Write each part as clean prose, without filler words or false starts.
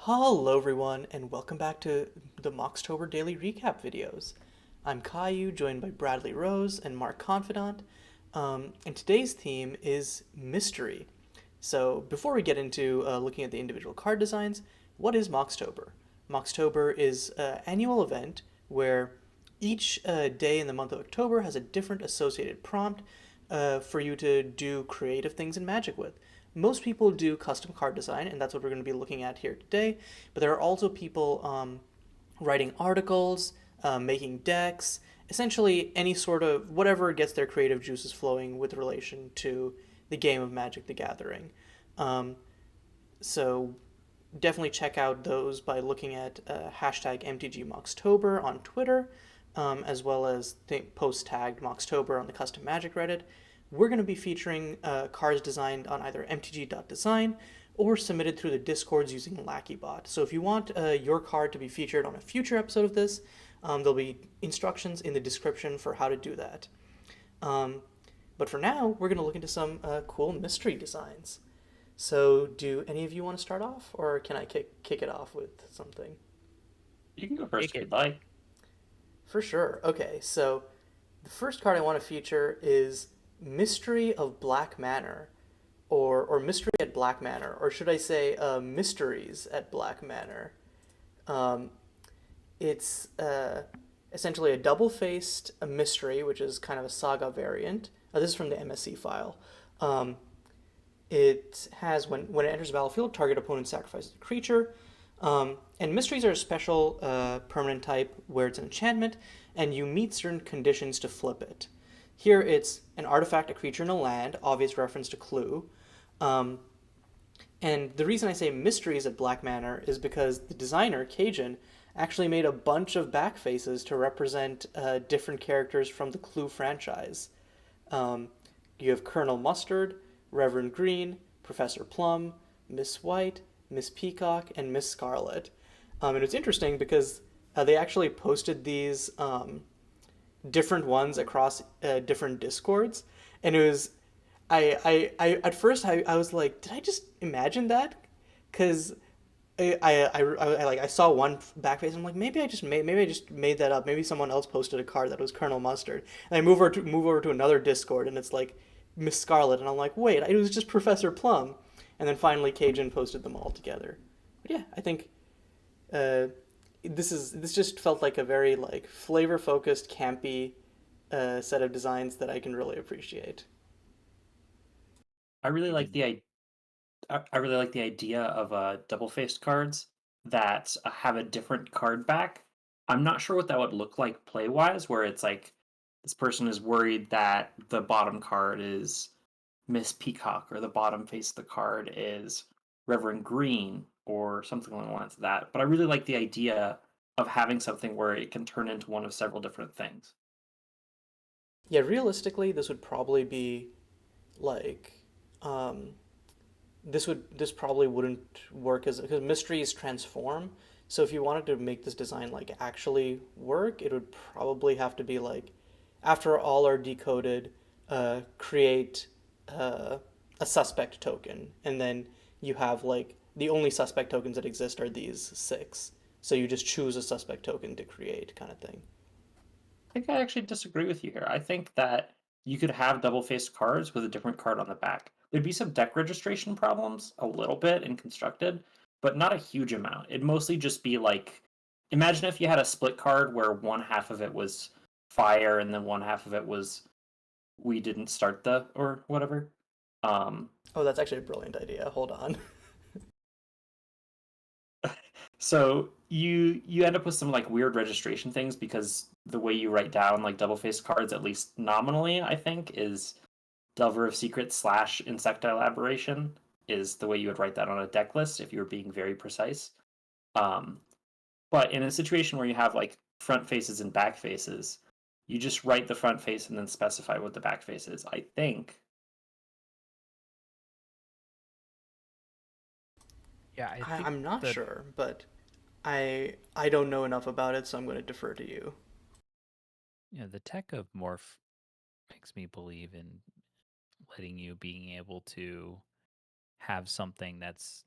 Hello everyone, and welcome back to the Moxtober daily recap videos. I'm Caillou, joined by Bradley Rose and Mark Confidant, and today's theme is mystery. So before we get into looking at the individual card designs, what is Moxtober? Moxtober is an annual event where each day in the month of October has a different associated prompt for you to do creative things in Magic with. Most people do custom card design, and that's what we're going to be looking at here today. But there are also people writing articles, making decks, essentially any sort of whatever gets their creative juices flowing with relation to the game of Magic the Gathering. Um, so definitely check out those by looking at hashtag MTGMoxtober on Twitter, as well as post tagged Moxtober on the Custom Magic Reddit. We're going to be featuring cards designed on either mtg.design or submitted through the Discords using LackeyBot. So if you want your card to be featured on a future episode of this, there'll be instructions in the description for how to do that. Um, but for now, we're going to look into some cool mystery designs. So, do any of you want to start off, or can I kick it off with something? You can go first Kick if it. you'd like. For sure. Okay, so the first card I want to feature is Mystery of Black Manor, or Mystery at Black Manor, or should I say Mysteries at Black Manor. Um, it's essentially a double-faced mystery, which is kind of a saga variant. This is from the MSC file. Um, It has when it enters the battlefield, target opponent sacrifices a creature. And mysteries are a special permanent type where it's an enchantment, and you meet certain conditions to flip it. Here it's an artifact, a creature, and a land, obvious reference to Clue. Um, and the reason I say mysteries at Black Manor is because the designer, Cajun, actually made a bunch of back faces to represent different characters from the Clue franchise. Um, you have Colonel Mustard, Reverend Green, Professor Plum, Miss White, Miss Peacock, and Miss Scarlet. And it's interesting because they actually posted these different ones across different discords, and it was I at first I was like, did I just imagine that? Because I saw one back face. And I'm like, maybe I just made that up. Maybe someone else posted a card that was Colonel Mustard. And I move over to another Discord, and it's like Miss Scarlet, and I'm like, wait, it was just Professor Plum. And then finally, Cajun posted them all together. But yeah, I think uh, this just felt like a very like flavor focused, campy set of designs that I can really appreciate. I really You like did. I really like the idea of double-faced cards that have a different card back. I'm not sure what that would look like play-wise, where it's like this person is worried that the bottom card is Miss Peacock, or the bottom face of the card is Reverend Green, or something along the lines of that. But I really like the idea of having something where it can turn into one of several different things. Yeah, realistically, this would probably be like um, this probably wouldn't work as because mysteries transform. So if you wanted to make this design like actually work, it would probably have to be like after all are decoded, create uh, a suspect token, and then you have like the only suspect tokens that exist are these six. So you just choose a suspect token to create, kind of thing. I think I actually disagree with you here. I think that you could have double-faced cards with a different card on the back. There'd be some deck registration problems, a little bit in constructed, but not a huge amount. It'd mostly just be like, imagine if you had a split card where one half of it was fire and then one half of it was we didn't start the or whatever. Um, Oh, that's actually a brilliant idea. Hold on. So you end up with some like weird registration things because the way you write down like double faced cards, at least nominally, I think, is Delver of Secrets slash Insectile Aberration is the way you would write that on a deck list if you were being very precise. Um, but in a situation where you have like front faces and back faces, you just write the front face and then specify what the back face is. I think. Yeah, I think I'm not that sure, but I don't know enough about it, so I'm going to defer to you. the tech of morph makes me believe in letting you being able to have something that's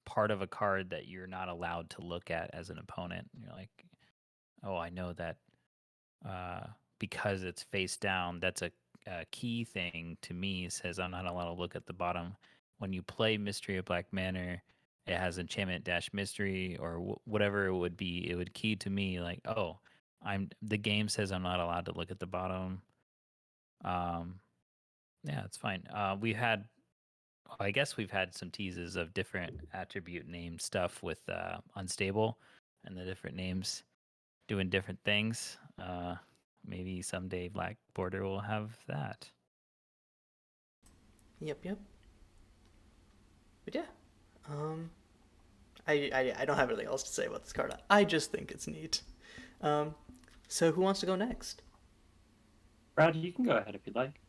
part of a card that you're not allowed to look at as an opponent. You're like, oh, I know that because it's face down, that's a key thing to me. Says I'm not allowed to look at the bottom. When you play Mystery of Black Manor, it has enchantment dash mystery or whatever it would be. It would key to me like, oh, the game says I'm not allowed to look at the bottom. Um, yeah, it's fine. I guess we've had some teases of different attribute name stuff with unstable and the different names doing different things. Maybe someday Black Border will have that. Yep, yep. But yeah, um, I don't have anything else to say about this card. I just think it's neat. Um, so who wants to go next? Brad, you can go ahead if you'd like.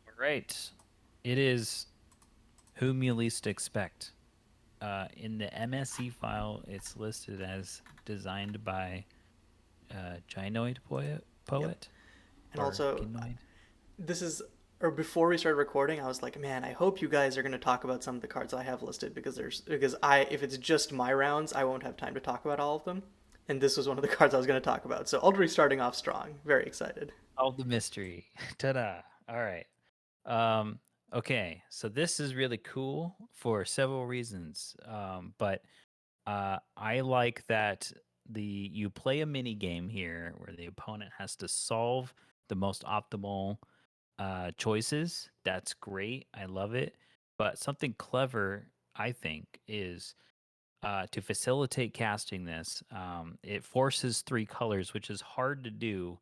All right. It is Whom You Least Expect. In the MSC file, it's listed as designed by gynoidpoet. Yep. And Or also, gynoid. this is, or before we started recording, I was like, man, I hope you guys are going to talk about some of the cards I have listed because if it's just my rounds, I won't have time to talk about all of them. And this was one of the cards I was going to talk about. So already starting off strong. Very excited. Solve the mystery. Ta-da. All right. Um, okay, so this is really cool for several reasons. But I like that you play a mini game here where the opponent has to solve the most optimal choices. That's great. I love it. But something clever, I think, is to facilitate casting this. It forces 3 colors, which is hard to do.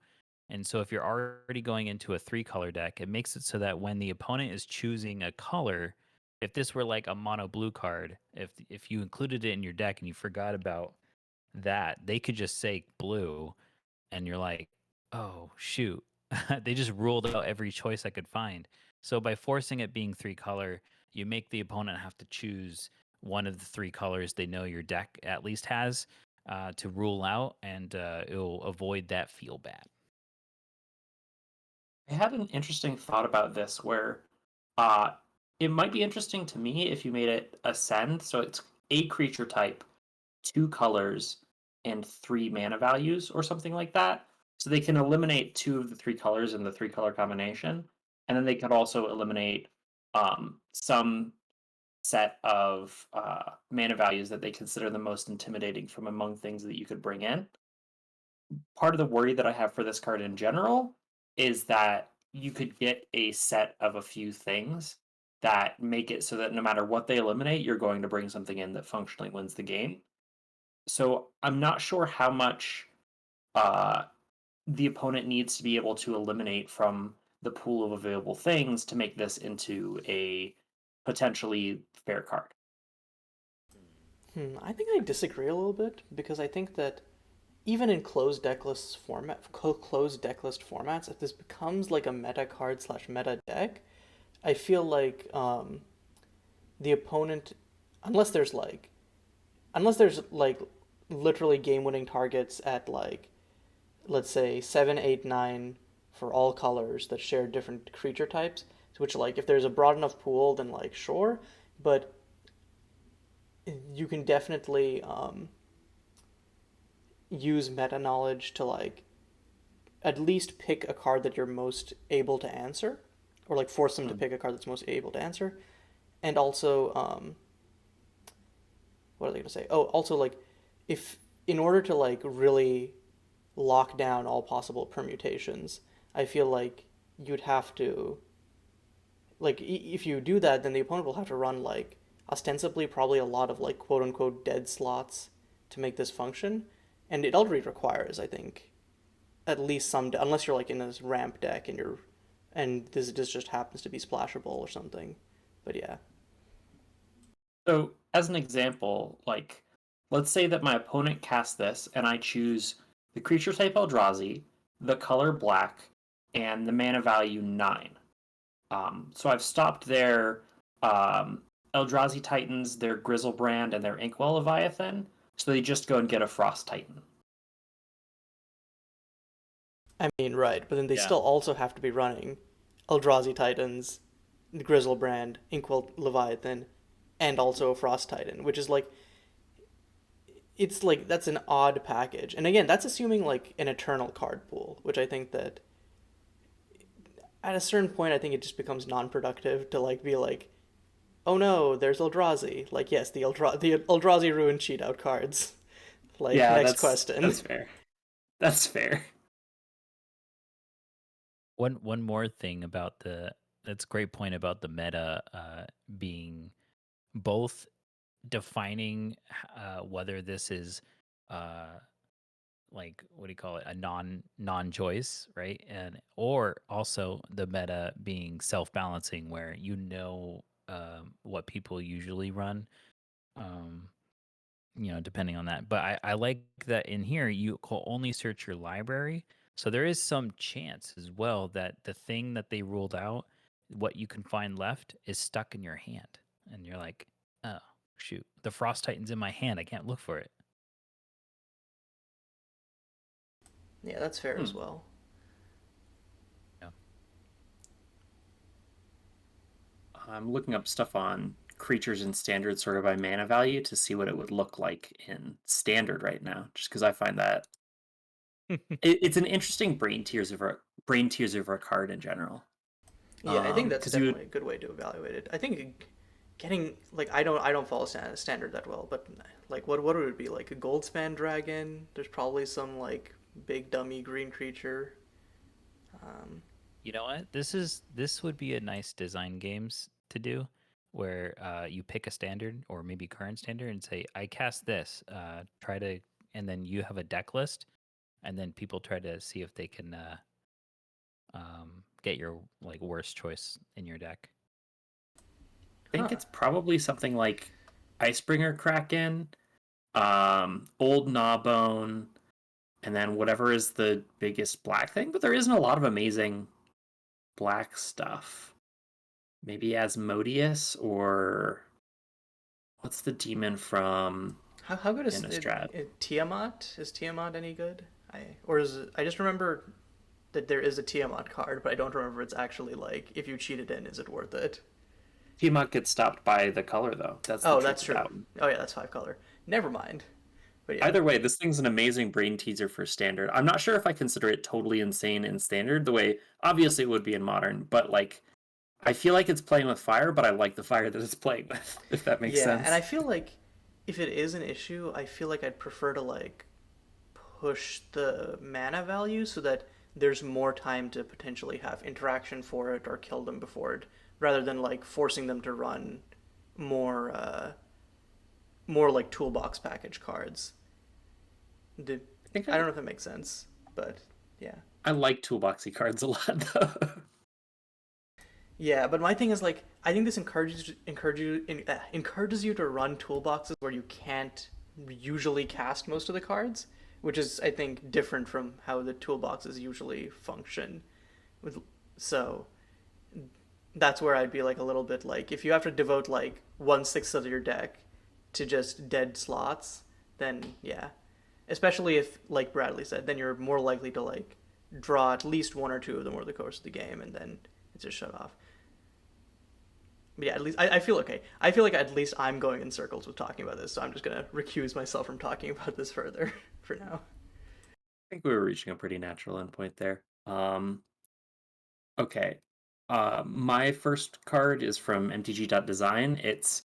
And so, if you're already going into a 3 color deck, it makes it so that when the opponent is choosing a color, if this were like a mono blue card, if you included it in your deck and you forgot about that, they could just say blue, and you're like, oh shoot, they just ruled out every choice I could find. So by forcing it being 3 color, you make the opponent have to choose one of the 3 colors they know your deck at least has to rule out, and it'll avoid that feel bad. I had an interesting thought about this where uh, it might be interesting to me if you made it ascend. So it's a creature type, 2 colors, and 3 mana values or something like that. So they can eliminate 2 of the 3 colors in the 3 color combination. And then they could also eliminate some set of mana values that they consider the most intimidating from among things that you could bring in. Part of the worry that I have for this card in general is that you could get a set of a few things that make it so that no matter what they eliminate, you're going to bring something in that functionally wins the game. So I'm not sure how much uh, the opponent needs to be able to eliminate from the pool of available things to make this into a potentially fair card. I think I disagree a little bit because I think that even in closed deck list formats, if this becomes like a meta card slash meta deck, I feel like the opponent, unless there's like, unless there's like literally game winning targets at like, let's say 7, 8, 9 for all colors that share different creature types, which like if there's a broad enough pool, then like sure, but you can definitely use meta knowledge to like at least pick a card that you're most able to answer, or like force them to pick a card that's most able to answer, and also what are they gonna say? Oh, also like if in order to like really lock down all possible permutations, I feel like you'd have to like if you do that, then the opponent will have to run like ostensibly probably a lot of like quote unquote dead slots to make this function, and it already requires I think at least some unless you're like in this ramp deck and this just happens to be splashable or something, but yeah. So, as an example, like, let's say that my opponent casts this and I choose the creature type Eldrazi, the color black, and the mana value 9. So I've stopped their Eldrazi Titans, their Grizzlebrand, and their Inkwell Leviathan, so they just go and get a Frost Titan. I mean, right, but then they Yeah. still also have to be running Eldrazi Titans, Grizzlebrand, Inkwell Leviathan, and also a Frost Titan, which is like it's like that's an odd package. And again, that's assuming like an eternal card pool, which I think that at a certain point I think it just becomes non-productive to like be like, oh no, there's Eldrazi. Like yes, the Eldrazi ruined cheat out cards. Like Yeah, next that's question. fair. That's fair. One more thing about that's a great point about the meta being both defining whether this is uh, like what do you call it, a non-choice, right? And or also the meta being self-balancing, where what people usually run, um, depending on that. But I like that in here you can only search your library, so there is some chance as well that the thing that they ruled out, what you can find left, is stuck in your hand, and you're like, oh shoot, the Frost Titan's in my hand, I can't look for it. Yeah, that's fair Hmm. as well. Yeah. I'm looking up stuff on creatures in standard sorted by mana value to see what it would look like in standard right now, just because I find that it's an interesting brain tears over a card in general. Yeah, I think that's Because you would, definitely a good way to evaluate it. I think getting like I don't follow standard that well, but like what would it be like a Goldspan dragon? There's probably some like big dummy green creature. Um, You know what? This would be a nice design games to do, where you pick a standard or maybe current standard and say, I cast this. Try to, and then you have a deck list, and then people try to see if they can get your like worst choice in your deck. think huh. it's probably something like Icebringer Kraken, Old Gnawbone, and then whatever is the biggest black thing. But there isn't a lot of amazing black stuff. Maybe Asmodeus, or what's the demon from How good is Innistrad? Tiamat? Is Tiamat any good? Or is it, I just remember that there is a Tiamat card, but I don't remember it's actually like if you cheat it in, is it worth it? Tiamat gets stopped by the color, though. That's the Oh, trick that's of true. that one. Oh yeah, that's 5 color. Never mind. But yeah, Either way, this thing's an amazing brain teaser for standard. I'm not sure if I consider it totally insane in standard, the way obviously it would be in modern, but like I feel like it's playing with fire, but I like the fire that it's playing with, if that makes yeah, and I sense. feel like if it is an issue, I feel like I'd prefer to like push the mana value so that there's more time to potentially have interaction for it or kill them before it, rather than like forcing them to run more more like toolbox package cards. The, I think I don't know if that makes sense, but yeah. I like toolboxy cards a lot though. Yeah, but my thing is like I think this encourages you to run toolboxes where you can't usually cast most of the cards, which is I think different from how the toolboxes usually function. With so that's where I'd be like a little bit like if you have to devote like 1/6 of your deck to just dead slots, then yeah. Especially if, like Bradley said, then you're more likely to like draw at least one or two of them over the course of the game, and then it's just shut off. But yeah, at least I feel okay. I feel like at least I'm going in circles with talking about this, so I'm just gonna recuse myself from talking about this further for now. I think we were reaching a pretty natural endpoint there. Okay. My first card is from MTG.design. It's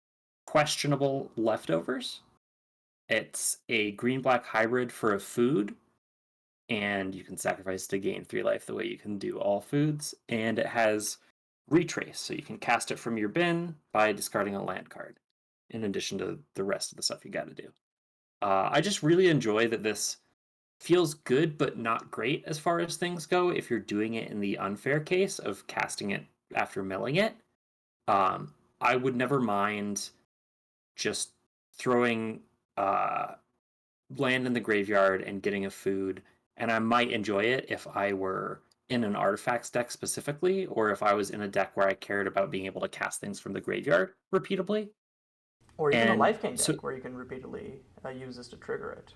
Questionable Leftovers. It's a green-black hybrid for a food, and you can sacrifice to gain 3 life the way you can do all foods. And it has Retrace, so you can cast it from your bin by discarding a land card, in addition to the rest of the stuff you got to do. I just really enjoy that this feels good but not great as far as things go if you're doing it in the unfair case of casting it after milling it. I would never mind just throwing land in the graveyard and getting a food, and I might enjoy it if I were in an artifacts deck specifically, or if I was in a deck where I cared about being able to cast things from the graveyard repeatably. Or even a And life gain so, deck where you can repeatedly use this to trigger it.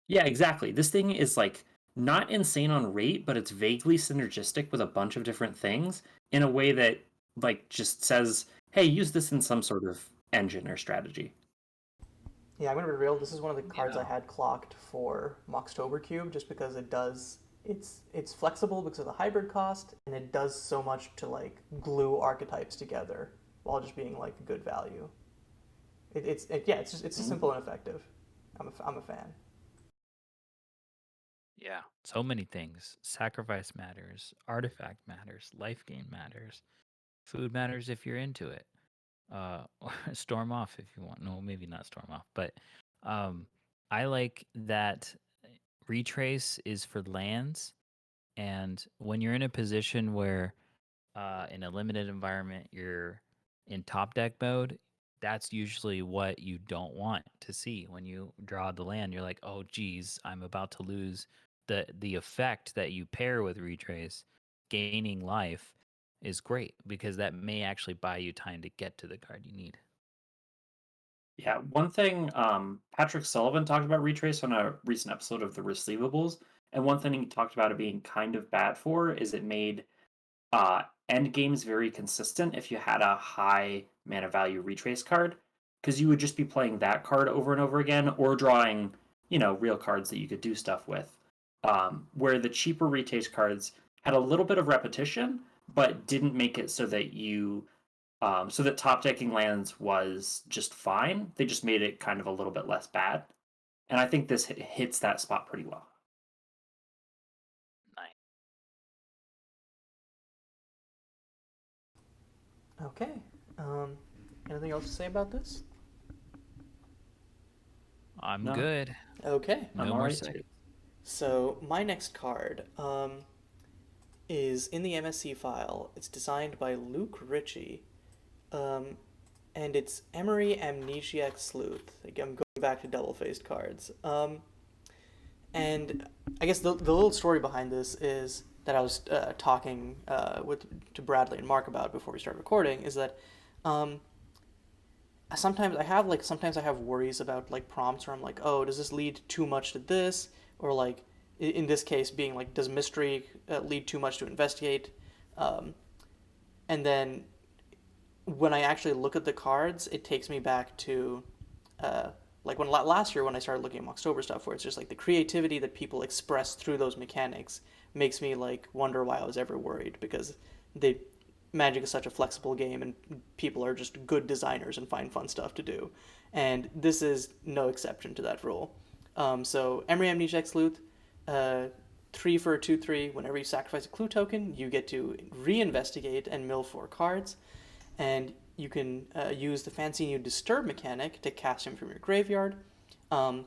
yeah, exactly. This thing is like not insane on rate, but it's vaguely synergistic with a bunch of different things in a way that like just says hey, use this in some sort of engine or strategy. Yeah, I'm gonna be real. This is one of the cards I Yeah. had clocked for Moxtober Cube, just because it does. It's flexible because of the hybrid cost, and it does so much to like glue archetypes together while just being like good value. Yeah, it's just Mm. simple and effective. I'm a fan. Yeah. So many things. Sacrifice matters. Artifact matters. Life gain matters. Food matters if you're into it. Or storm off if you want. No, maybe not storm off, but um, I like that retrace is for lands, and when you're in a position where in a limited environment you're in top deck mode, that's usually what you don't want to see. When you draw the land, you're like, oh geez, I'm about to lose the effect that you pair with retrace. Gaining life is great because that may actually buy you time to get to the card you need. Yeah, one thing Patrick Sullivan talked about Retrace on a recent episode of The Receivables, and one thing he talked about it being kind of bad for is it made uh, end games very consistent if you had a high mana value Retrace card, because you would just be playing that card over and over again, or drawing, real cards that you could do stuff with. Where the cheaper Retrace cards had a little bit of repetition, but didn't make it so that top decking lands was just fine. They just made it kind of a little bit less bad. And I think this hits that spot pretty well. Nice. Okay. Um, Anything else to say about this? I'm No, good. Okay. I'm No all more right too. seconds. So my next card is in the MSC file. It's designed by Luke Ritchie, um, and it's Emory Amnesiac Sleuth. Like, I'm going back to double-faced cards. And I guess the little story behind this is that I was talking to Bradley and Mark about before we started recording is that um, sometimes I have worries about like prompts where I'm like, oh, does this lead too much to this, or like in this case being like, does mystery lead too much to investigate, um, and then when I actually look at the cards, it takes me back to uh, like when last year when I started looking at Moxtober stuff, where it's just like the creativity that people express through those mechanics makes me like wonder why I was ever worried, because they Magic is such a flexible game and people are just good designers and find fun stuff to do, and this is no exception to that rule. So Emery Amnesiac Sleuth, uh, 3 for a 2/3. Whenever you sacrifice a clue token, you get to reinvestigate and mill 4 cards, and you can use the Fancy New Disturb mechanic to cast him from your graveyard. Um,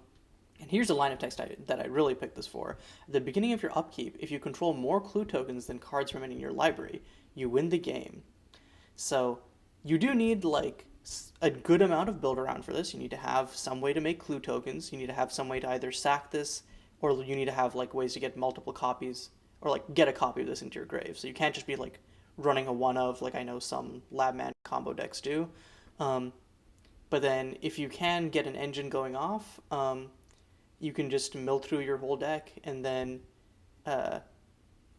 and here's a line of text that I really picked this for. At the beginning of your upkeep, if you control more clue tokens than cards remaining in your library, you win the game. So you do need like a good amount of build around for this. You need to have some way to make clue tokens. You need to have some way to either sack this, or you need to have like ways to get multiple copies, or like get a copy of this into your grave. So you can't just be like running a one of, like I know some Lab Man combo decks do. Um, but then if you can get an engine going off, you can just mill through your whole deck, and then uh,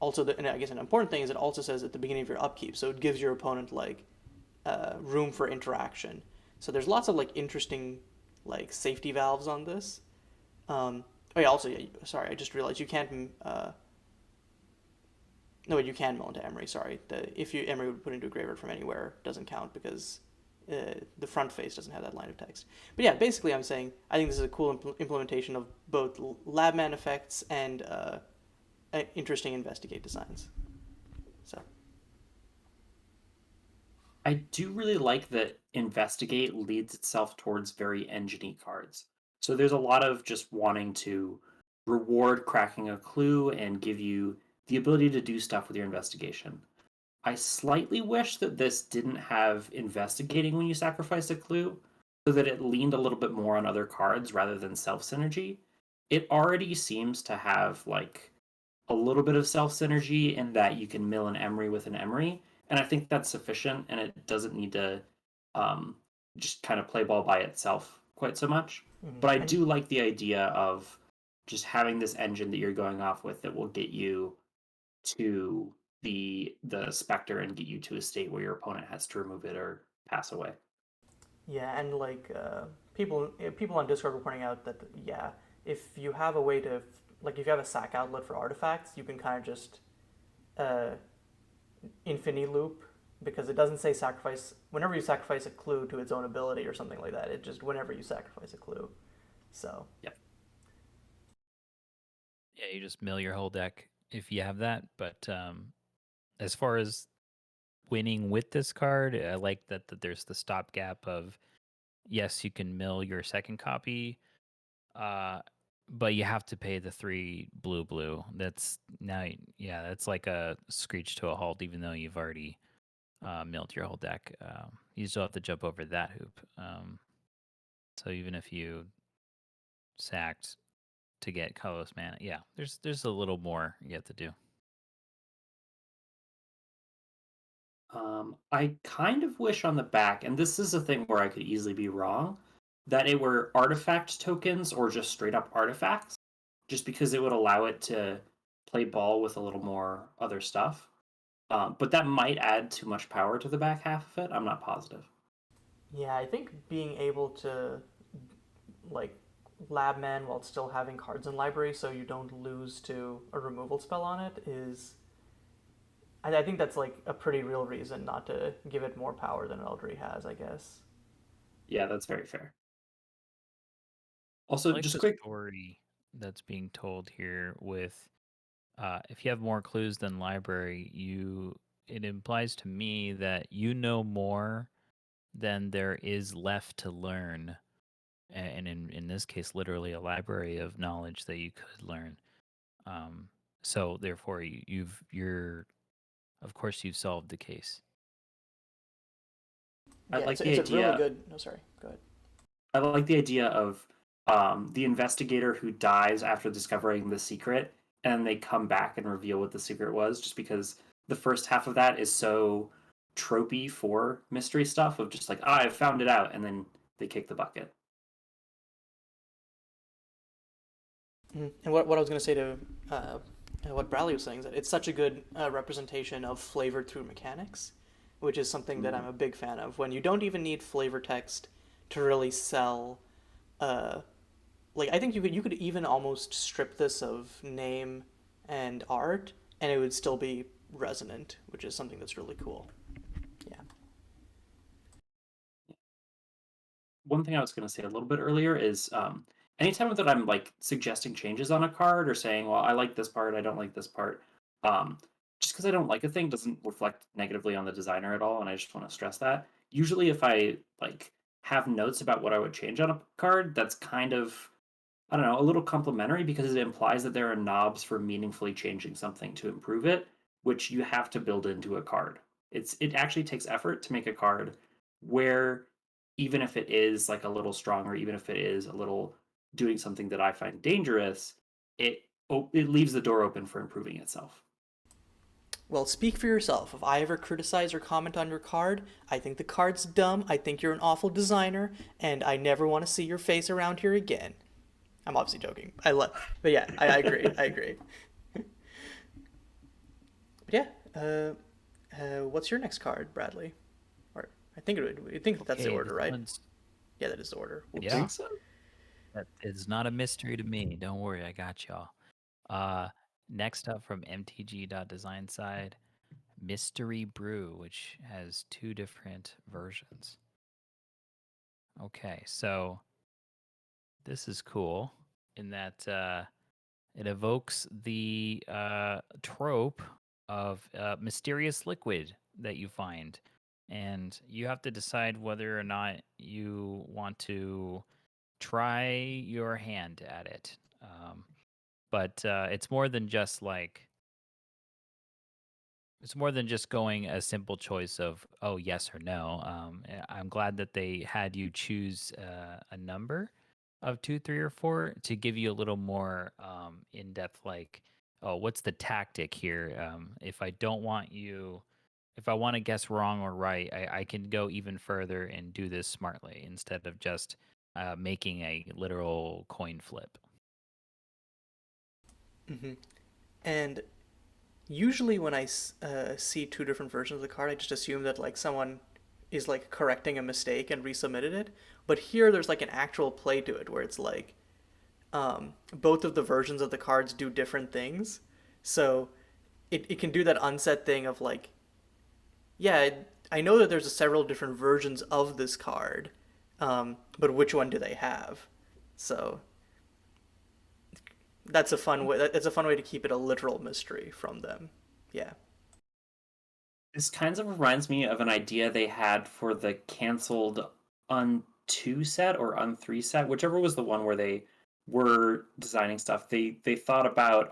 and I guess an important thing is it also says at the beginning of your upkeep, so it gives your opponent like room for interaction. So there's lots of like interesting like safety valves on this. Oh yeah, also yeah, sorry, I just realized you can't. No, you can mill into Emory. Sorry, if you Emory would put into a graveyard from anywhere doesn't count because the front face doesn't have that line of text. But yeah, basically, I'm saying I think this is a cool implementation of both Labman effects and interesting investigate designs. So I do really like that Investigate leads itself towards very engine cards. So there's a lot of just wanting to reward cracking a clue and give you the ability to do stuff with your investigation. I slightly wish that this didn't have investigating when you sacrifice a clue, so that it leaned a little bit more on other cards rather than self synergy. It already seems to have like a little bit of self synergy in that you can mill an Emory with an Emory, and I think that's sufficient, and it doesn't need to um, just kind of play ball by itself quite so much. But I and do like the idea of just having this engine that you're going off with that will get you to the specter and get you to a state where your opponent has to remove it or pass away. Yeah, and like people on Discord were pointing out that yeah, if you have a way to like if you have a sack outlet for artifacts, you can kind of just uh, infinity loop because it doesn't say sacrifice whenever you sacrifice a clue to its own ability or something like that. It just whenever you sacrifice a clue. So Yep. Yeah, you just mill your whole deck if you have that. But as far as winning with this card, I like that there's the stopgap of yes, you can mill your second copy, but you have to pay the 3 blue. That's now, yeah, that's like a screech to a halt, even though you've already milled your whole deck. You still have to jump over that hoop. So even if you sacked to get colorless mana, yeah, there's a little more you have to do. I kind of wish on the back, and this is a thing where I could easily be wrong, that it were artifact tokens or just straight up artifacts, just because it would allow it to play ball with a little more other stuff. But that might add too much power to the back half of it. I'm not positive. yeah, I think being able to like lab man while still having cards in library so you don't lose to a removal spell on it is I think that's like a pretty real reason not to give it more power than it already has, I guess. Yeah, that's very fair. I Also, like just the quick, story that's being told here with if you have more clues than library, it implies to me that you know more than there is left to learn. And in this case, literally a library of knowledge that you could learn. Um, so therefore, you're of course you've solved the case. I Yeah, like the it's a really idea. good. No, sorry. Go ahead. I like the idea of the investigator who dies after discovering the secret, and they come back and reveal what the secret was. Just because the first half of that is so tropey for mystery stuff of just like, ah, I found it out, and then they kick the bucket. And what I was going to say to what Bradley was saying is that it's such a good representation of flavor through mechanics, which is something that I'm Mm. a big fan of. When you don't even need flavor text to really sell, uh, like I think you could even almost strip this of name and art, and it would still be resonant, which is something that's really cool. Yeah. One thing I was going to say a little bit earlier is anytime that I'm like suggesting changes on a card or saying, well, I like this part, I don't like this part, um, just because I don't like a thing doesn't reflect negatively on the designer at all. And I just want to stress that. Usually, if I like have notes about what I would change on a card, that's kind of, I don't know, a little complimentary because it implies that there are knobs for meaningfully changing something to improve it, which you have to build into a card. It actually takes effort to make a card where even if it is like a little strong or even if it is a little doing something that I find dangerous, it leaves the door open for improving itself. Well, speak for yourself. If I ever criticize or comment on your card, I think the card's dumb, I think you're an awful designer, and I never want to see your face around here again. I'm obviously joking. But yeah, I agree. I agree. But yeah, what's your next card, Bradley? Or I think that's the Okay, order, this right? one's Yeah, that is the order. I Whoops. yeah. think so. That is not a mystery to me. Don't worry, I got y'all. Uh, next up from MTG.design side, Mystery Brew, which has 2 different versions. Okay, so this is cool in that it evokes the trope of mysterious liquid that you find. And you have to decide whether or not you want to try your hand at it. But it's more than just like it's more than just going a simple choice of oh yes or no. I'm glad that they had you choose a number of 2, 3, or 4 to give you a little more in depth. Like, oh, what's the tactic here? If I don't want you, if I want to guess wrong or right, I can go even further and do this smartly instead of just making a literal coin flip. And usually when I see two different versions of the card, I just assume that like someone is like correcting a mistake and resubmitted it. But here there's like an actual play to it where it's like both of the versions of the cards do different things. So it can do that unset thing of like, yeah, I know that there's several different versions of this card, but which one do they have? So that's a fun way. That's a fun way to keep it a literal mystery from them. Yeah. This kind of reminds me of an idea they had for the canceled Un2 set or Un3 set, whichever was the one where they were designing stuff. They thought about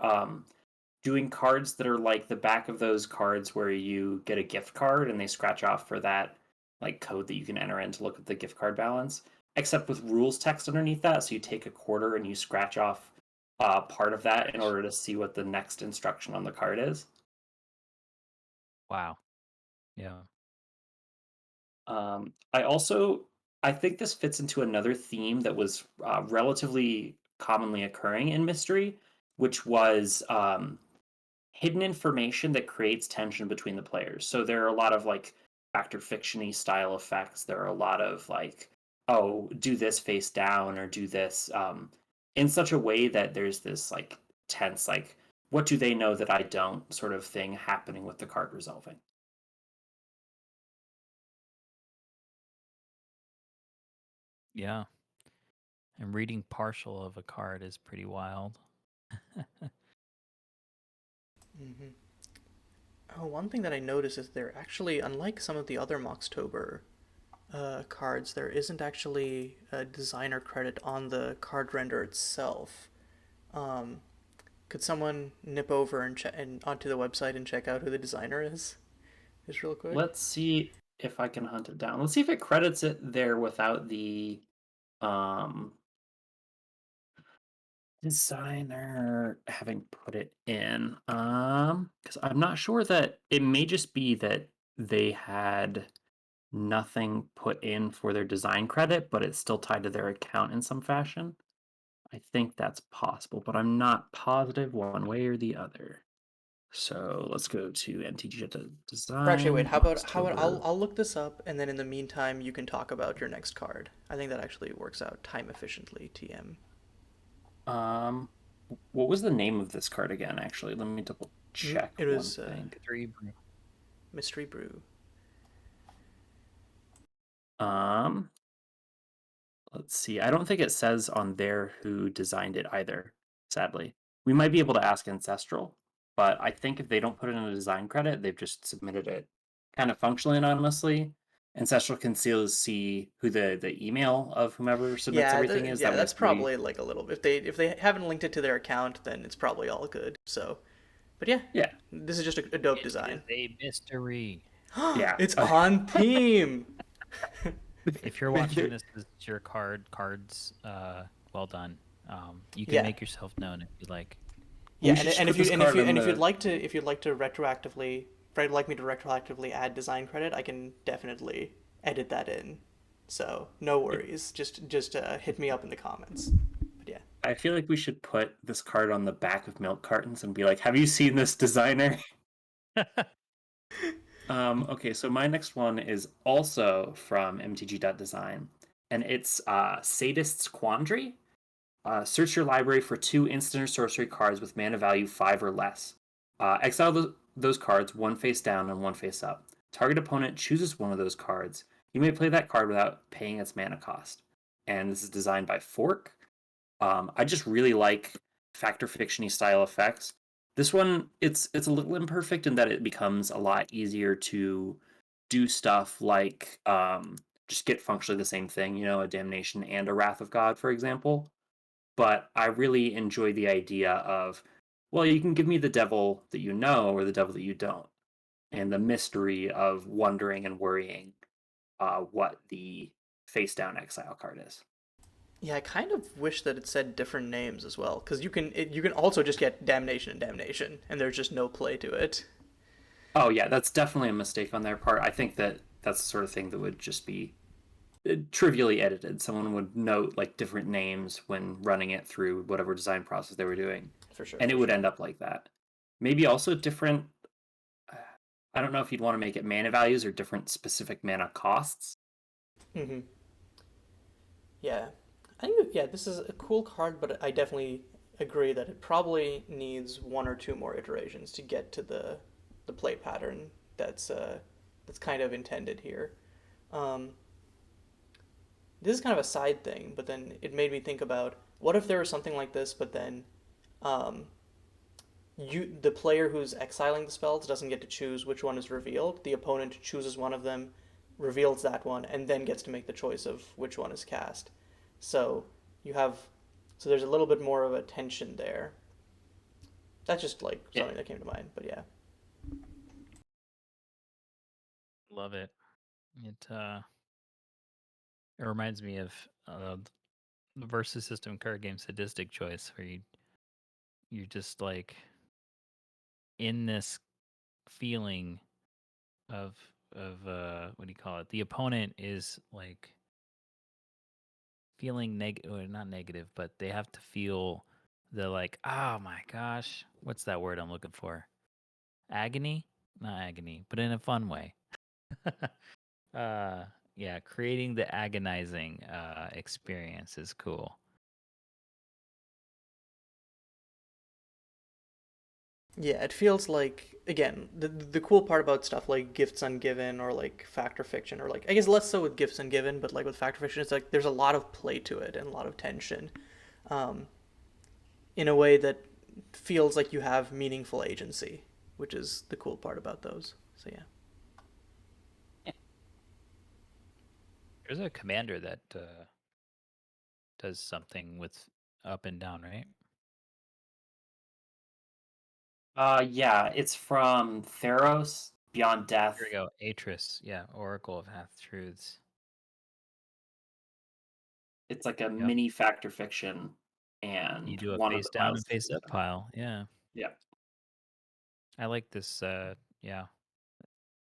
doing cards that are like the back of those cards where you get a gift card and they scratch off for that like code that you can enter in to look at the gift card balance, except with rules text underneath that. So you take a quarter and you scratch off part of that in order to see what the next instruction on the card is. Wow. Yeah. I think this fits into another theme that was relatively commonly occurring in mystery, which was hidden information that creates tension between the players. So there are a lot of like factor fiction-y style effects. There are a lot of like, oh, do this face down or do this in such a way that there's this like tense, like, what do they know that I don't sort of thing happening with the card resolving. Yeah. And reading partial of a card is pretty wild. hmm Oh, one thing that I noticed is they're actually, unlike some of the other Moxtober cards, there isn't actually a designer credit on the card render itself. Um, could someone nip over and onto the website and check out who the designer is? Just real quick. Let's see if I can hunt it down. Let's see if it credits it there without the um designer having put it in. Because I'm not sure that it may just be that they had nothing put in for their design credit, but it's still tied to their account in some fashion. I think that's possible, but I'm not positive one way or the other. So let's go to MTG Or actually, wait. Design, How about Moxtober. I'll look this up, and then in the meantime, you can talk about your next card. I think that actually works out time efficiently. TM. Um, what was the name of this card again? Actually, let me double check It one was thing. Mystery Brew. Um, let's see. I don't think it says on there who designed it either, sadly. We might be able to ask Ancestral, but I think if they don't put it in a design credit, they've just submitted it kind of functionally anonymously. Ancestral can still see who the email of whomever submits Yeah, everything is. yeah, That that's mystery. probably like a little. If they haven't linked it to their account, then it's probably all good. So, but yeah, Yeah, this is just a dope It is design. a mystery. yeah. It's on theme. If you're watching this as your cards, well done. You can Yeah, make yourself known if you like. yeah, We and, should just and if put you this and if card you on and if you'd the. like to retroactively, if you'd like me to retroactively add design credit, I can definitely edit that in. So no worries. Just hit me up in the comments. But yeah. I feel like we should put this card on the back of milk cartons and be like, "Have you seen this designer?" Okay, so my next one is also from MTG.design, and it's Sadist Quandary. Search your library for 2 instant or sorcery cards with mana value 5 or less. Exile those cards, one face down and one face up. Target opponent chooses one of those cards. You may play that card without paying its mana cost. And this is designed by Fork. I just really like factor fictiony style effects. This one, it's a little imperfect in that it becomes a lot easier to do stuff like just get functionally the same thing, a damnation and a wrath of God, for example. But I really enjoy the idea of, well, you can give me the devil that you know or the devil that you don't, and the mystery of wondering and worrying what the face down exile card is. Yeah, I kind of wish that it said different names as well, because you can also just get damnation and damnation, and there's just no play to it. Oh yeah, that's definitely a mistake on their part. I think that that's the sort of thing that would just be trivially edited. Someone would note like different names when running it through whatever design process they were doing, For sure, and it for would sure. end up like that. Maybe also different. I don't know if you'd want to make it mana values or different specific mana costs. Hmm. Yeah, I think yeah, this is a cool card, but I definitely agree that it probably needs one or two more iterations to get to the play pattern that's kind of intended here. Um, this is kind of a side thing, but then it made me think about what if there was something like this, but then um, the player who's exiling the spells doesn't get to choose which one is revealed. The opponent chooses one of them, reveals that one, and then gets to make the choice of which one is cast. So you have so there's a little bit more of a tension there. That's just like Yeah. something that came to mind, but yeah. Love it. It reminds me of the versus system card game Sadistic Choice, where you're just like in this feeling of what do you call it? The opponent is like feeling negative, or not negative, but they have to feel the like, oh my gosh, what's that word I'm looking for? Agony? Not agony, but in a fun way. uh yeah, creating the agonizing experience is cool. Yeah, it feels like again the cool part about stuff like Gifts Ungiven or like Fact or Fiction or like I guess less so with Gifts Ungiven, but like with Fact or Fiction, it's like there's a lot of play to it and a lot of tension, um, in a way that feels like you have meaningful agency, which is the cool part about those. So yeah. There's a commander that does something with up and down, right? Yeah, it's from Theros, Beyond Here we Death. go. Atris, yeah, Oracle of Half Truths. It's like a Yep. mini fact or fiction, You and do a one of face the down piles and is face face up down. pile. Yeah. Yeah. I like this yeah,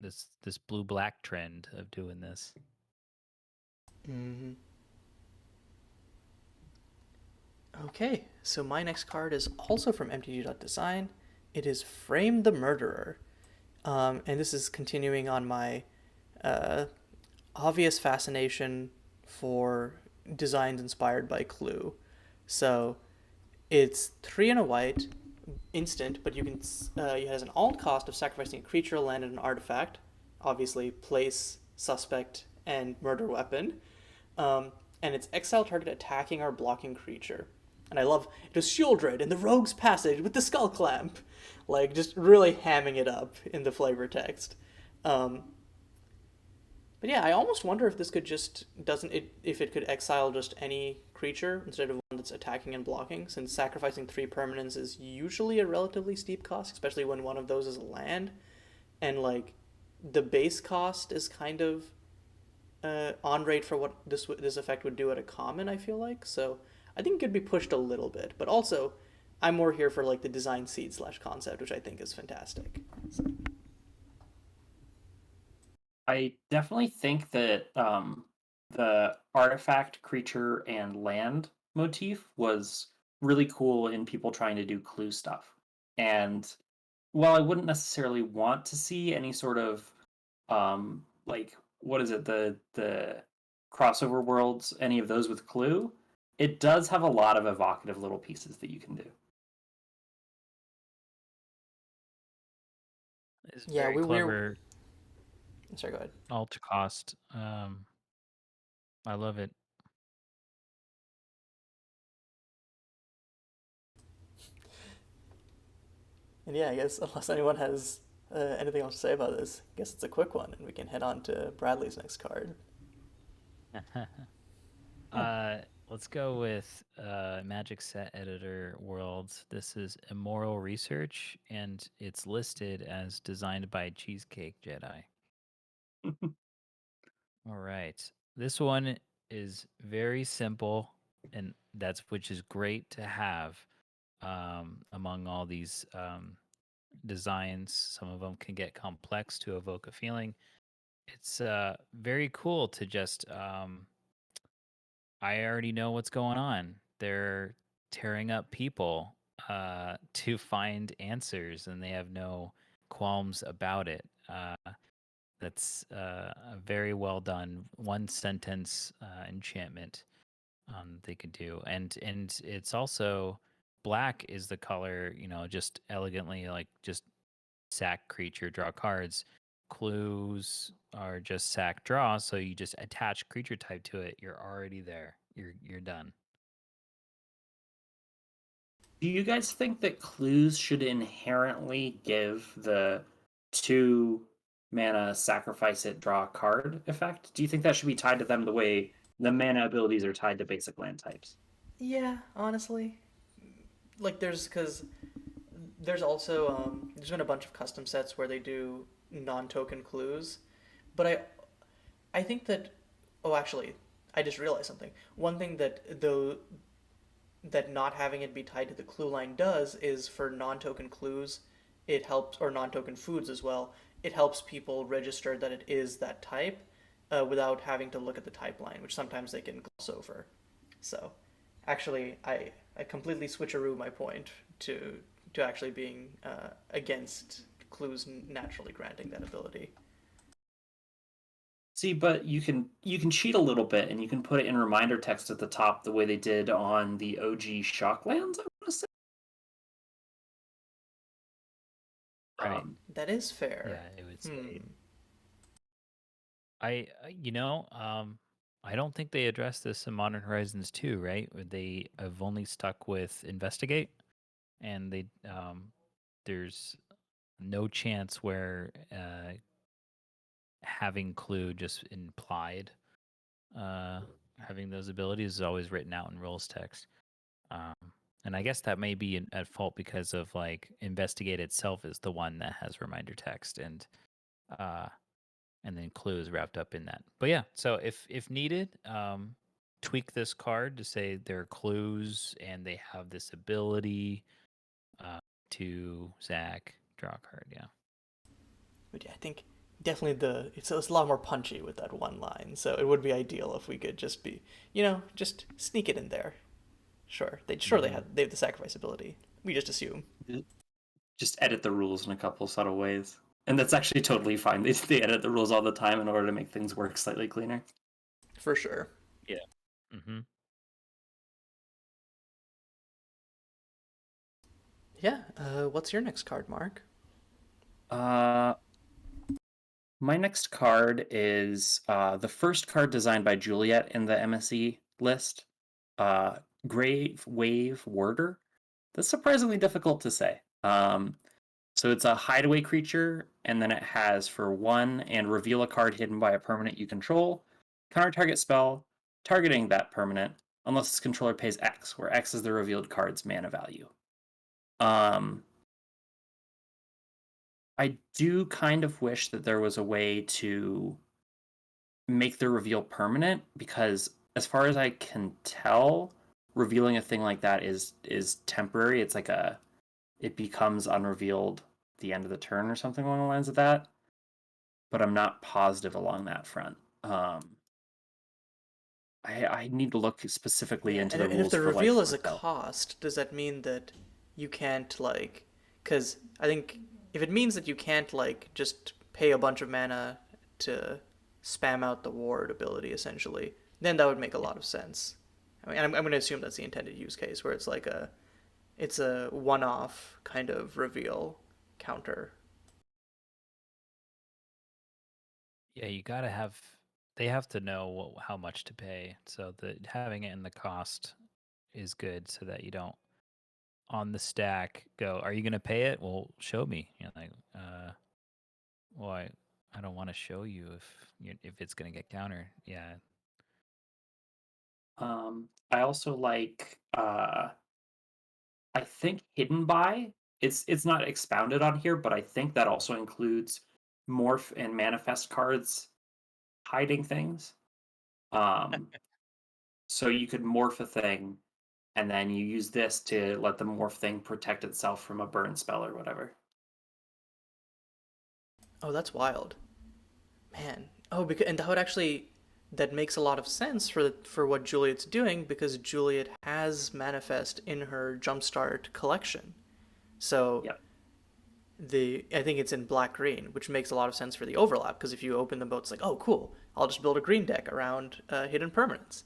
this blue black trend of doing this. Hmm. Okay, so my next card is also from MTG.Design. It is Frame the Murderer. And this is continuing on my uh, obvious fascination for designs inspired by Clue. So it's 3 and a white, instant, but you can it has an alt cost of sacrificing a creature, land, and an artifact. Obviously, place, suspect, and murder weapon. And it's exile target attacking or blocking creature. And I love it was Shieldred in the Rogue's Passage with the Skull Clamp, like just really hamming it up in the flavor text. Um, but yeah, I almost wonder if this could just doesn't it if it could exile just any creature instead of one that's attacking and blocking, since sacrificing 3 permanents is usually a relatively steep cost, especially when one of those is a land, and like the base cost is kind of on rate for what this effect would do at a common. I feel like so. I think it could be pushed a little bit, but also I'm more here for like the design seed slash concept, which I think is fantastic. So. I definitely think that the artifact, creature, and land motif was really cool in people trying to do clue stuff. And while I wouldn't necessarily want to see any sort of like what is it, the crossover worlds, any of those with clue, it does have a lot of evocative little pieces that you can do. It's Yeah, very we're. clever Sorry, go ahead. alt cost. I love it. And yeah, I guess unless anyone has anything else to say about this, I guess it's a quick one, and we can head on to Bradley's next card. Yeah. uh, let's go with Magic Set Editor Worlds. This is Immoral Research, and it's listed as designed by Cheesecakejedi. All right. This one is very simple, and that's which is great to have among all these designs. Some of them can get complex to evoke a feeling. It's very cool to just I already know what's going on. They're tearing up people to find answers, and they have no qualms about it. That's a very well done one sentence enchantment they could do, and it's also black is the color, just elegantly like just sack creature, draw cards. Clues are just sack draw, so you just attach creature type to it. You're already there. You're done. Do you guys think that clues should inherently give the 2 mana sacrifice it, draw a card effect? Do you think that should be tied to them the way the mana abilities are tied to basic land types? Yeah, honestly, like because there's also there's been a bunch of custom sets where they do non-token clues, but I think that oh actually I just realized something. One thing that not having it be tied to the clue line does is for non-token clues, it helps or non-token foods as well. It helps people register that it is that type without having to look at the type line, which sometimes they can gloss over. So, actually, I completely switcheroo my point to actually being against clues naturally granting that ability. See, but you can cheat a little bit and you can put it in reminder text at the top the way they did on the OG Shocklands, I want to say. Right. That is fair. Yeah, it would Hmm. say. I don't think they addressed this in Modern Horizons 2, right? They have only stuck with investigate, and there's no chance where having clue just implied uh, having those abilities is always written out in rules text. Um, and I guess that may be at fault because of like investigate itself is the one that has reminder text uh, and then clues wrapped up in that. But yeah, so if needed, tweak this card to say there are clues and they have this ability uh, to Zach draw a card. Yeah. But yeah, I think definitely it's a lot more punchy with that one line. So it would be ideal if we could just be, just sneak it in there. Sure, Hmm. they have the sacrifice ability. We just assume Just edit the rules in a couple subtle ways. And that's actually totally fine. They edit the rules all the time in order to make things work slightly cleaner. for sure. Yeah. Hmm. Yeah. What's your next card, Mark? Uh, my next card is the first card designed by Juliet in the MSE list, uh, Gravewave Warder. That's surprisingly difficult to say. So it's a hideaway creature, and then it has for 1 and reveal a card hidden by a permanent you control. Counter target spell, targeting that permanent, unless its controller pays X, where X is the revealed card's mana value. Um, I do kind of wish that there was a way to make the reveal permanent, because as far as I can tell, revealing a thing like that is temporary. It's like it becomes unrevealed at the end of the turn or something along the lines of that. But I'm not positive along that front. I need to look specifically Yeah, into and the if rules the for life reveal is a force. cost, does that mean that you can't like? Because I think if it means that you can't like just pay a bunch of mana to spam out the ward ability essentially, then that would make a lot of sense. I mean, I'm going to assume that's the intended use case where it's a one-off kind of reveal counter. Yeah, you gotta have. They have to know how much to pay, so that having it in the cost is good, so that you don't on the stack go. Are you gonna pay it? Well, show me. Like, well, I don't want to show you if it's gonna get counter. Yeah. I also like I think hidden by. It's not expounded on here, but I think that also includes morph and manifest cards hiding things. Um, so you could morph a thing, and then you use this to let the morph thing protect itself from a burn spell or whatever. Oh, that's wild, man. Oh, because and that makes a lot of sense for what Juliet's doing because Juliet has manifest in her Jumpstart collection. So Yep. the I think it's in black green, which makes a lot of sense for the overlap because if you open them both, it's like, oh, cool, I'll just build a green deck around hidden permanents.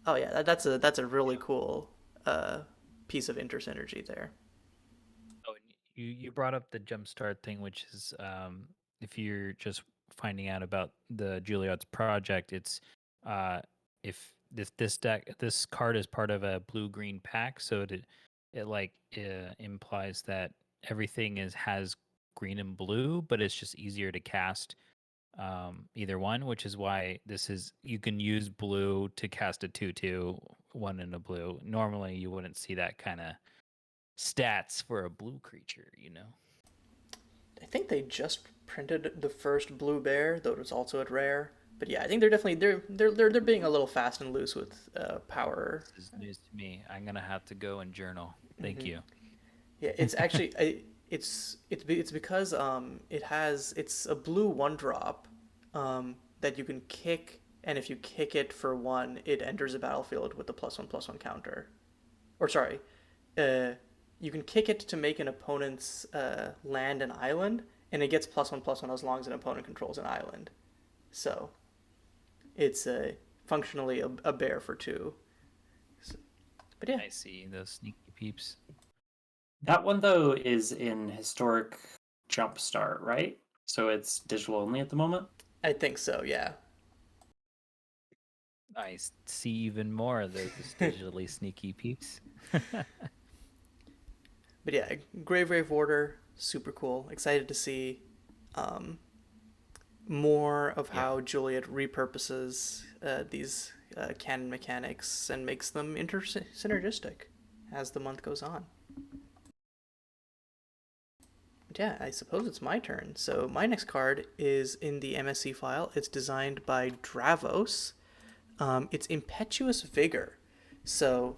Oh yeah, that's a really Yeah. cool piece of intersynergy there. Oh, and you brought up the jumpstart thing, which is if you're just finding out about the Juliet's project, it's uh, if this card is part of a blue green pack, so it like implies that everything has green and blue, but it's just easier to cast either one, which is why this is you can use blue to cast a 2/2, one in a blue. Normally, you wouldn't see that kind of stats for a blue creature, you know? I think they just printed the first blue bear, though it's also at rare. But yeah, I think they're definitely they're being a little fast and loose with power. This is news to me. I'm gonna have to go and journal. Thank Hmm. you. Yeah, it's actually it's because it's a blue one drop that you can kick, and if you kick it for one, it enters the battlefield with the +1/+1 counter. Or sorry, uh, you can kick it to make an opponent's land an island, and it gets +1/+1 as long as an opponent controls an island. So it's functionally a bear for two. So, but yeah, I see those sneaky peeps. That one though is in historic Jumpstart, right? So it's digital only at the moment. I think so. Yeah. See even more of those digitally sneaky peeps. But yeah, Gravewave Warder, super cool. Excited to see um, more of Yeah. how Juliet repurposes these canon mechanics and makes them synergistic as the month goes on. But yeah, I suppose it's my turn. So my next card is in the MSC file. It's designed by Dravos. It's Impetuous Vigor. So,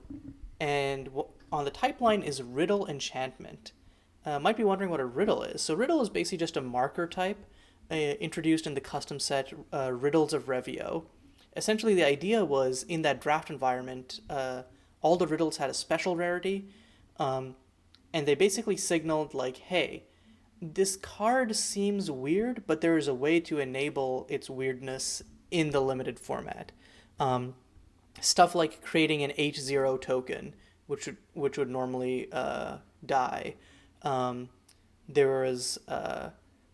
and on the type line is Riddle Enchantment. Might be wondering what a riddle is. So riddle is basically just a marker type introduced in the custom set Riddles of Revio. Essentially, the idea was in that draft environment, all the riddles had a special rarity, um, and they basically signaled like, hey, this card seems weird, but there is a way to enable its weirdness in the limited format. Um, Stuff like creating an H0 token, which would normally die. Um, there was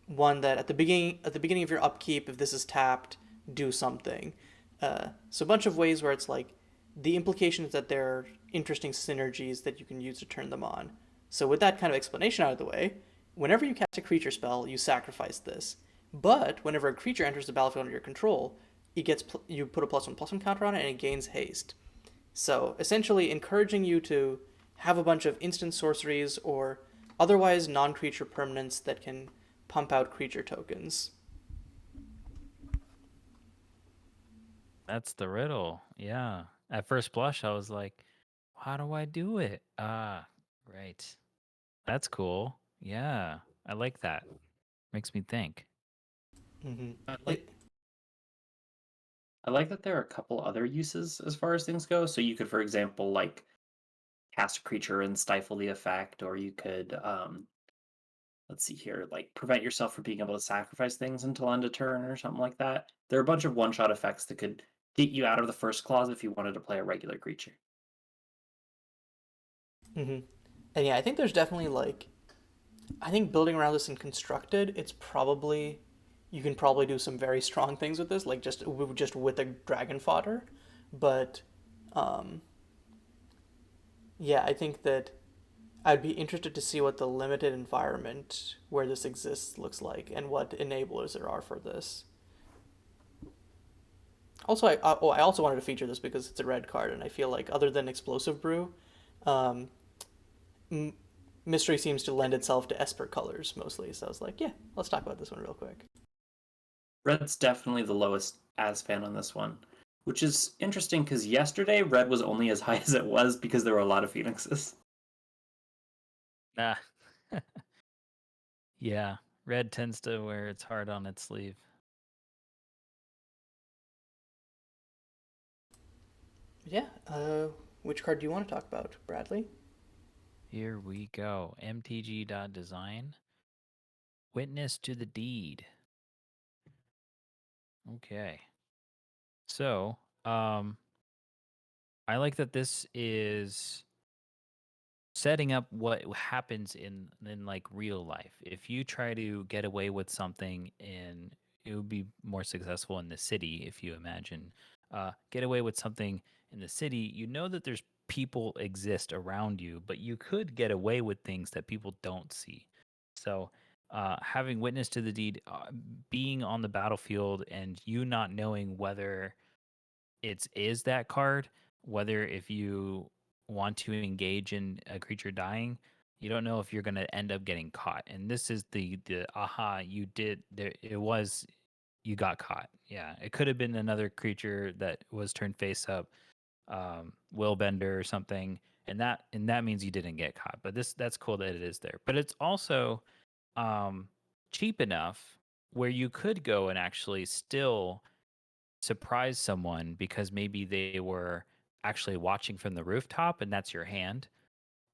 one that at the beginning of your upkeep, if this is tapped, do something. So a bunch of ways where it's like the implication is that there are interesting synergies that you can use to turn them on. So with that kind of explanation out of the way, whenever you cast a creature spell, you sacrifice this. But whenever a creature enters the battlefield under your control, you put a +1/+1 counter on it and it gains haste. So essentially encouraging you to have a bunch of instant sorceries or otherwise non-creature permanents that can pump out creature tokens. That's the riddle. Yeah. At first blush, I was like, how do I do it? Ah, right. That's cool. Yeah. I like that. Makes me think. Mm-hmm. I like It, I like that there are a couple other uses as far as things go. So you could, for example, like cast a creature and stifle the effect, or you could let's see here, like prevent yourself from being able to sacrifice things until end of turn or something like that. There are a bunch of one-shot effects that could get you out of the first clause if you wanted to play a regular creature. mm-hmm. And yeah, I think there's definitely like I think building around this in constructed, it's probably you can probably do some very strong things with this, like just with the dragon fodder. But um, yeah, I think that I'd be interested to see what the limited environment where this exists looks like and what enablers there are for this. Also, I also wanted to feature this because it's a red card, and I feel like other than Explosive Brew, um, M- Mystery seems to lend itself to Esper colors mostly. So I was like, yeah, let's talk about this one real quick. Red's definitely the lowest as fan on this one, which is interesting because yesterday red was only as high as it was because there were a lot of phoenixes. Ah. Yeah. Red tends to wear its heart on its sleeve. Yeah. Which card do you want to talk about, Bradley? Here we go. MTG.design. Witness to the deed. Okay. So, I like that this is setting up what happens in like real life. If you try to get away with something it would be more successful in the city if you imagine get away with something in the city, you know that there's people exist around you, but you could get away with things that people don't see. So having witness to the deed, being on the battlefield and you not knowing whether is that card, whether if you want to engage in a creature dying, you don't know if you're going to end up getting caught. And this is the aha, you did there, it was, you got caught. Yeah, it could have been another creature that was turned face up, Willbender or something, and that means you didn't get caught. But that's cool that it is there. But it's also um cheap enough where you could go and actually still surprise someone because maybe they were actually watching from the rooftop and that's your hand,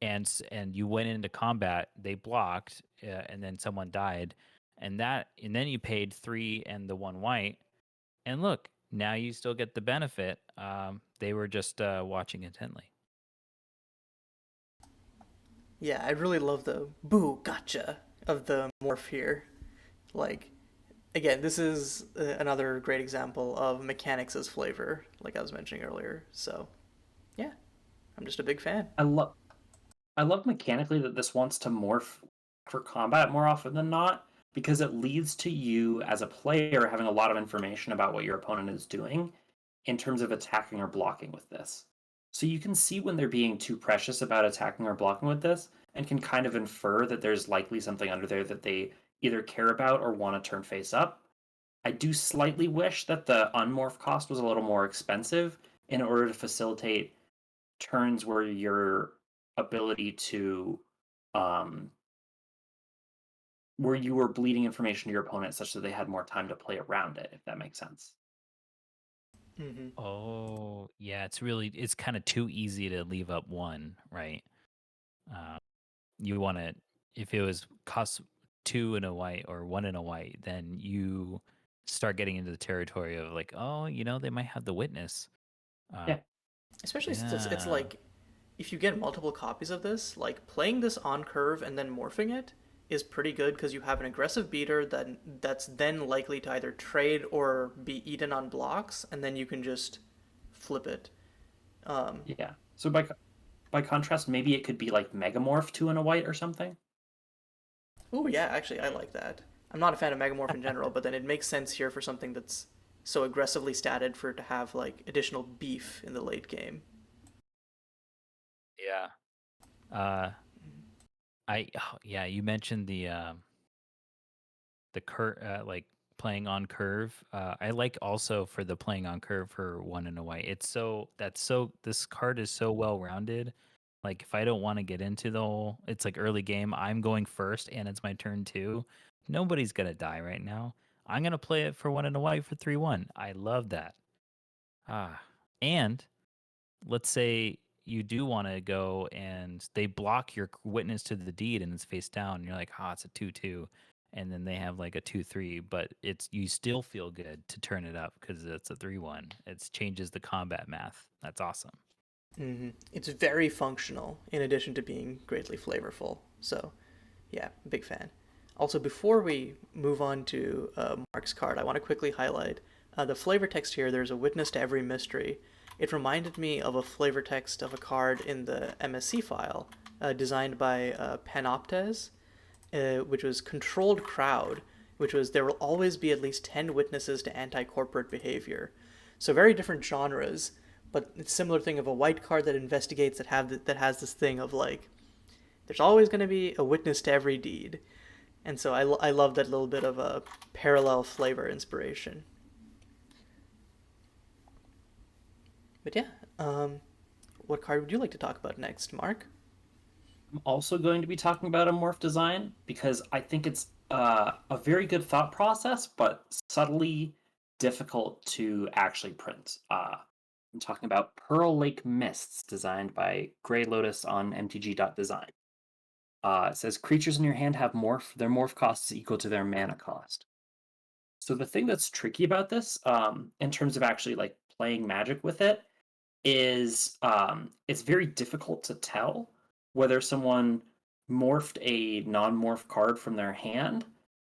and you went into combat, they blocked, and then someone died, and then you paid 3 and the 1 white, and look, now you still get the benefit. They were just watching intently. Yeah, I really love the boo gotcha of the morph here. Like, again, this is another great example of mechanics as flavor, like I was mentioning earlier. So, yeah, I'm just a big fan. I love I love mechanically that this wants to morph for combat more often than not, because it leads to you as a player having a lot of information about what your opponent is doing in terms of attacking or blocking with this. So you can see when they're being too precious about attacking or blocking with this and can kind of infer that there's likely something under there that they either care about or want to turn face up. I do slightly wish that the unmorph cost was a little more expensive in order to facilitate turns where your ability to um where you were bleeding information to your opponent such that they had more time to play around it, if that makes sense. Hmm. Oh yeah, it's kind of too easy to leave up 1, right? uh, you want to, if it was cost 2 and a white or 1 and a white, then you start getting into the territory of like, oh, they might have the witness. uh, Yeah. Especially since it's yeah. like, if you get multiple copies of this, like playing this on curve and then morphing it is pretty good because you have an aggressive beater that's then likely to either trade or be eaten on blocks, and then you can just flip it. Um, Yeah. So by contrast, maybe it could be like Megamorph 2 and a white or something. oh yeah, actually I like that. I'm not a fan of Megamorph in general, but then it makes sense here for something that's so aggressively statted for it to have like additional beef in the late game. Yeah. Yeah, you mentioned the like playing on curve. I like also for the playing on curve for 1 and a white. This card is so well rounded. Like if I don't want to get into the whole, it's like early game, I'm going first and it's my turn too. Nobody's gonna die right now. I'm gonna play it for 1 and a white for 3/1. I love that. Ah, and let's say you do want to go and they block your witness to the deed and it's face down and you're like, it's a 2/2, and then they have like a 2/3, but it's, you still feel good to turn it up because it's a 3/1. It changes the combat math. That's awesome. It's very functional in addition to being greatly flavorful. So, yeah, big fan. Also, before we move on to Mark's card, I want to quickly highlight the flavor text here. There's a witness to every mystery. It reminded me of a flavor text of a card in the MSC file designed by PANOPTES, which was Controlled Crowd, which was there will always be at least 10 witnesses to anti-corporate behavior. So very different genres, but it's similar thing of a white card that investigates that has this thing of like there's always going to be a witness to every deed. And so I love that little bit of a parallel flavor inspiration. But yeah, what card would you like to talk about next, Mark? I'm also going to be talking about a morph design because I think it's a very good thought process, but subtly difficult to actually print. I'm talking about Pearl Lake Mists, designed by GreyLotus on MTG.design. It says creatures in your hand have morph. Their morph cost is equal to their mana cost. So the thing that's tricky about this, in terms of actually like playing Magic with it, is it's very difficult to tell whether someone morphed a non-morph card from their hand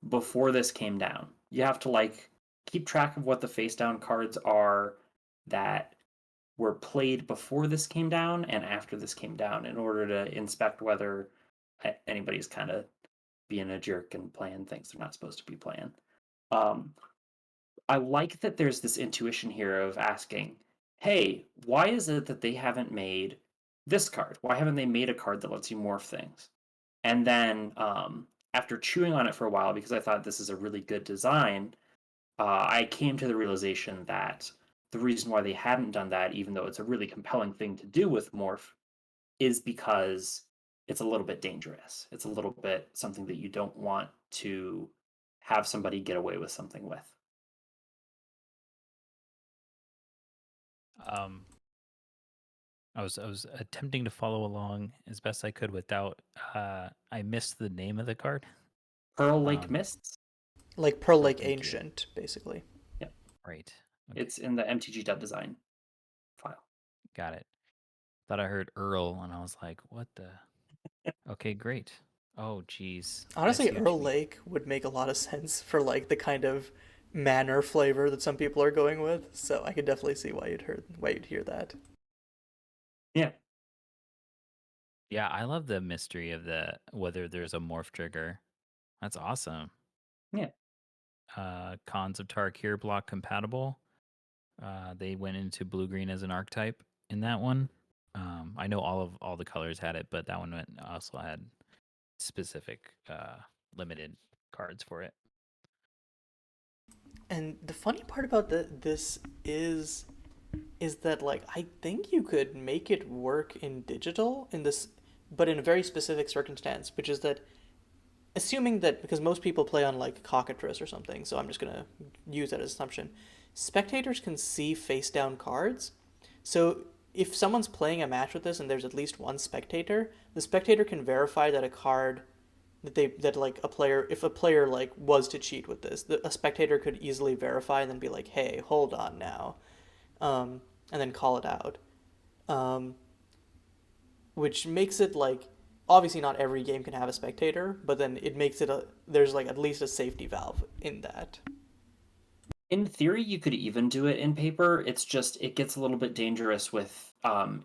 before this came down. You have to like keep track of what the face down cards are that were played before this came down and after this came down in order to inspect whether anybody's kind of being a jerk and playing things they're not supposed to be playing. Um, I like that there's this intuition here of asking, hey, why is it that they haven't made this card? Why haven't they made a card that lets you morph things? And then after chewing on it for a while, because I thought this is a really good design, I came to the realization that the reason why they hadn't done that, even though it's a really compelling thing to do with morph, is because it's a little bit dangerous. It's a little bit something that you don't want to have somebody get away with something with. Um, I was attempting to follow along as best I could without. I missed the name of the card. Pearl Lake Um, Mists. Like Pearl oh, Lake thank you. Ancient, basically. Yep. Right. Okay, It's in the MTG dub design file. got it. Thought I heard Earl, and I was like, "What the?" Okay, great. Oh, geez. I Honestly, see what you Earl mean. Lake would make a lot of sense for like the kind of manor flavor that some people are going with. So I could definitely see why you'd hear that. Yeah. Yeah, I love the mystery of the whether there's a morph trigger. That's awesome. Yeah. Cons of Tarkir block compatible. They went into blue green as an archetype in that one. I know all the colors had it, but that one also had specific limited cards for it. And the funny part about this is that like I think you could make it work in digital in this, but in a very specific circumstance, which is that assuming that because most people play on like cockatrice or something, so I'm just gonna use that as assumption. Spectators can see face down cards, so if someone's playing a match with this and there's at least one spectator, the spectator can verify that a card that like a player if a player like was to cheat with this, a spectator could easily verify and then be like, hey, hold on now, and then call it out. Um, which makes it like obviously not every game can have a spectator, but then it makes it a there's like at least a safety valve in that. In theory, you could even do it in paper. It's just it gets a little bit dangerous with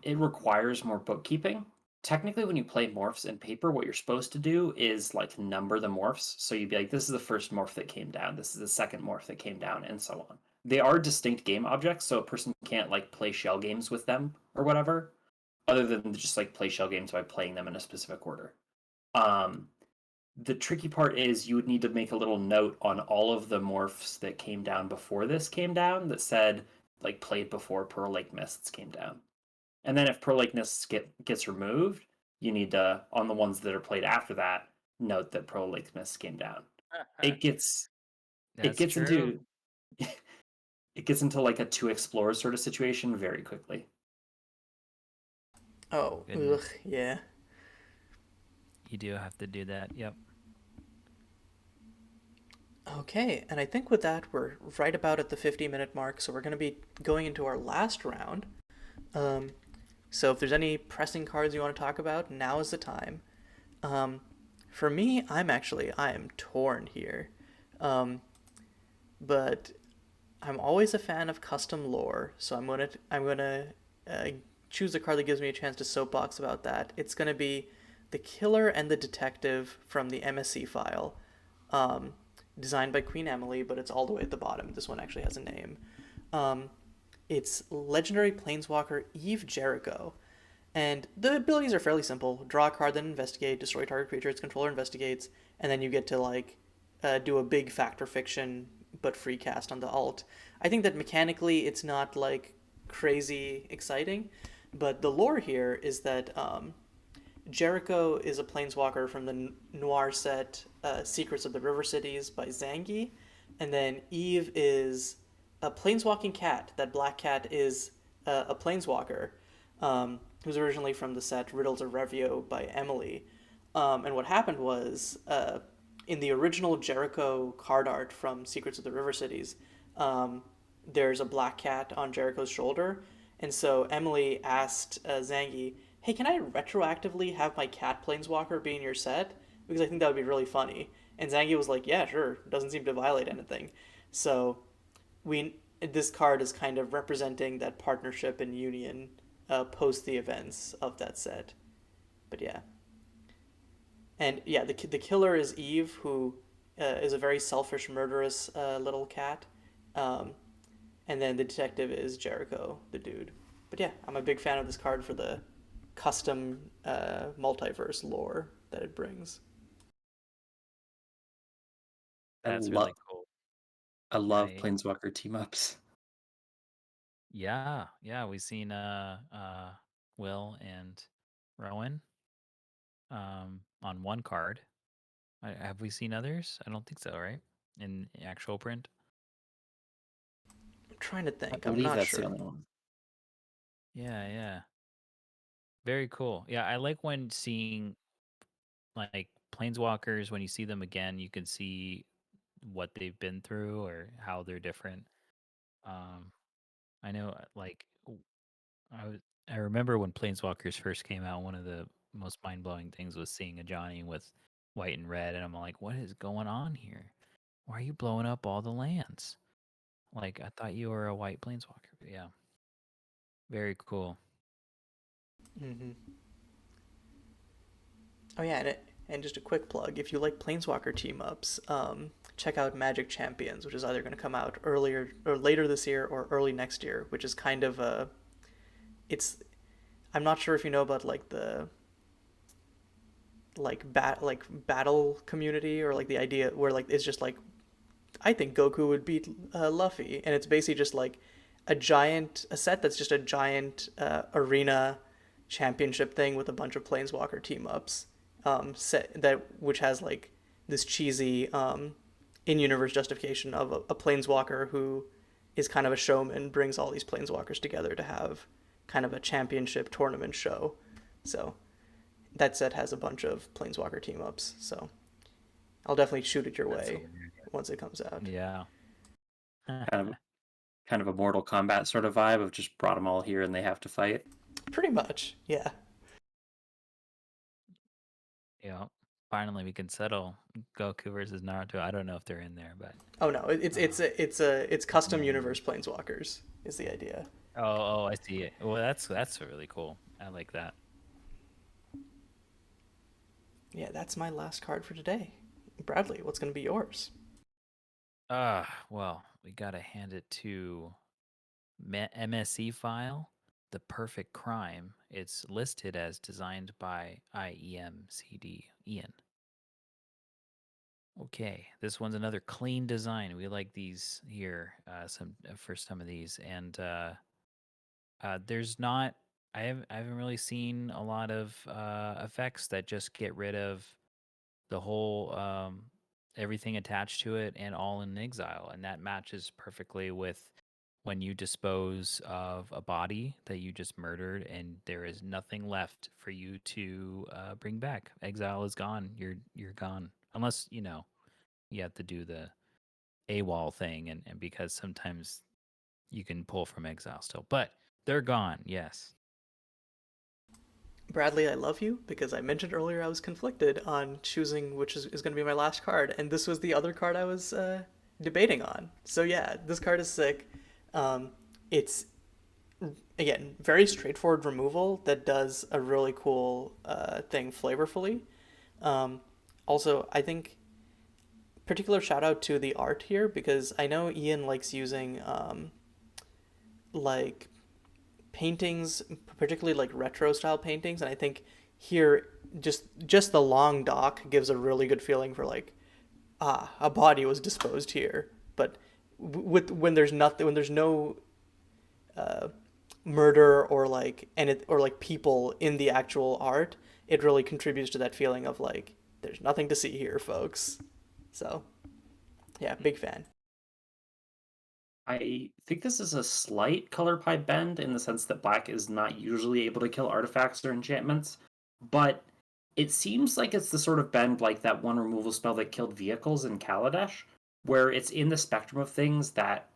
it requires more bookkeeping. Technically, when you play morphs in paper, what you're supposed to do is like number the morphs. So you'd be like, this is the first morph that came down, this is the second morph that came down, and so on. They are distinct game objects, so a person can't like play shell games with them or whatever, other than just like play shell games by playing them in a specific order. Um, the tricky part is you would need to make a little note on all of the morphs that came down before this came down that said like played before Pearl Lake Mists came down. And then if Pearl Lake Mists gets removed, you need to on the ones that are played after that note that Pearl Lake Mists came down. It gets it That's gets true. into it gets into like a two explorers sort of situation very quickly. Oh, ugh, Goodness. yeah. You do have to do that. Yep. Okay, and I think with that we're right about at the 50-minute mark, so we're going to be going into our last round. Um, so if there's any pressing cards you want to talk about, now is the time. Um, for me, I am torn here. Um, but I'm always a fan of custom lore, so I'm gonna uh, choose a card that gives me a chance to soapbox about that. It's gonna be the Killer and the Detective from the MSC file, um, designed by QueenEmily, but it's all the way at the bottom. This one actually has a name. Um, it's legendary planeswalker Eve Jericho, and the abilities are fairly simple. Draw a card, then investigate, destroy target creature its controller investigates, and then you get to like do a big factor fiction but free cast on the alt. I think that mechanically it's not like crazy exciting, but the lore here is that Jericho is a planeswalker from the noir set Secrets of the River Cities by Zangi, and then Eve is a planeswalking cat. That black cat is a planeswalker who's originally from the set Riddles of Revio by Emily. And what happened was, in the original Jericho card art from Secrets of the River Cities, um, there's a black cat on Jericho's shoulder. And so Emily asked Zangi, hey, can I retroactively have my cat planeswalker be in your set? Because I think that would be really funny. And Zangi was like, yeah, sure. Doesn't seem to violate anything. So we this card is kind of representing that partnership and union post the events of that set. But yeah. And yeah, the killer is Eve, who is a very selfish, murderous little cat. Um, and then the detective is Jericho, the dude. But yeah, I'm a big fan of this card for the custom multiverse lore that it brings. I That's love really cool. I love I Planeswalker team ups. yeah, we've seen Will and Rowan on one card. Have we seen others? I don't think so, right? In actual print. I'm trying to I think. I'm believe not that's the sure. only one. Yeah. Very cool. Yeah, I like when seeing like planeswalkers when you see them again, you can see what they've been through or how they're different. Um, I know, I was, I remember when planeswalkers first came out. One of the most mind blowing things was seeing a Johnny with white and red, and I'm like, what is going on here? Why are you blowing up all the lands? Like, I thought you were a white planeswalker. But yeah, very cool. Hmm. Oh yeah, and just a quick plug: if you like Planeswalker team ups, check out Magic Champions, which is either going to come out earlier or later this year or early next year. Which is kind of a it's I'm not sure if you know about like the like battle community or like the idea where like it's just like I think Goku would beat Luffy, and it's basically just like a set that's just a giant arena championship thing with a bunch of Planeswalker team ups, set that which has like this cheesy in universe justification of a Planeswalker who is kind of a showman, brings all these Planeswalkers together to have kind of a championship tournament show. So that set has a bunch of Planeswalker team ups. So I'll definitely shoot it your That's way hilarious. once it comes out. Yeah. Kind of kind of a Mortal Kombat sort of vibe of just brought them all here and they have to fight. Pretty much, yeah. Yeah. Finally, we can settle Goku versus Naruto. I don't know if they're in there, but Oh no, uh, it's custom mm. universe planeswalkers is the idea. Oh, I see it. Well, that's really cool. I like that. Yeah, that's my last card for today. Bradley, what's going to be yours? Well, we gotta hand it to MSC file, The Perfect Crime. It's listed as designed by IEMCD Ian. Okay, this one's another clean design. We like these here. Some for some of these, and there's not. I haven't really seen a lot of effects that just get rid of the whole everything attached to it and all in exile, and that matches perfectly with when you dispose of a body that you just murdered and there is nothing left for you to bring back. Exile is gone. You're gone, unless you have to do the AWOL thing, and because sometimes you can pull from exile still, but they're gone. Yes. Bradley, I love you because I mentioned earlier I was conflicted on choosing which is going to be my last card, and this was the other card I was debating on. So yeah, this card is sick. It's again very straightforward removal that does a really cool thing flavorfully. Um, Also, I think particular shout out to the art here because I know Ian likes using like paintings, particularly like retro style paintings, and I think here just the long dock gives a really good feeling for like a body was disposed here. But with when there's no murder or like or like people in the actual art, it really contributes to that feeling of like there's nothing to see here, folks. So yeah, big fan. I think this is a slight color pipe bend in the sense that black is not usually able to kill artifacts or enchantments, but it seems like it's the sort of bend like that one removal spell that killed vehicles in Kaladesh, where it's in the spectrum of things that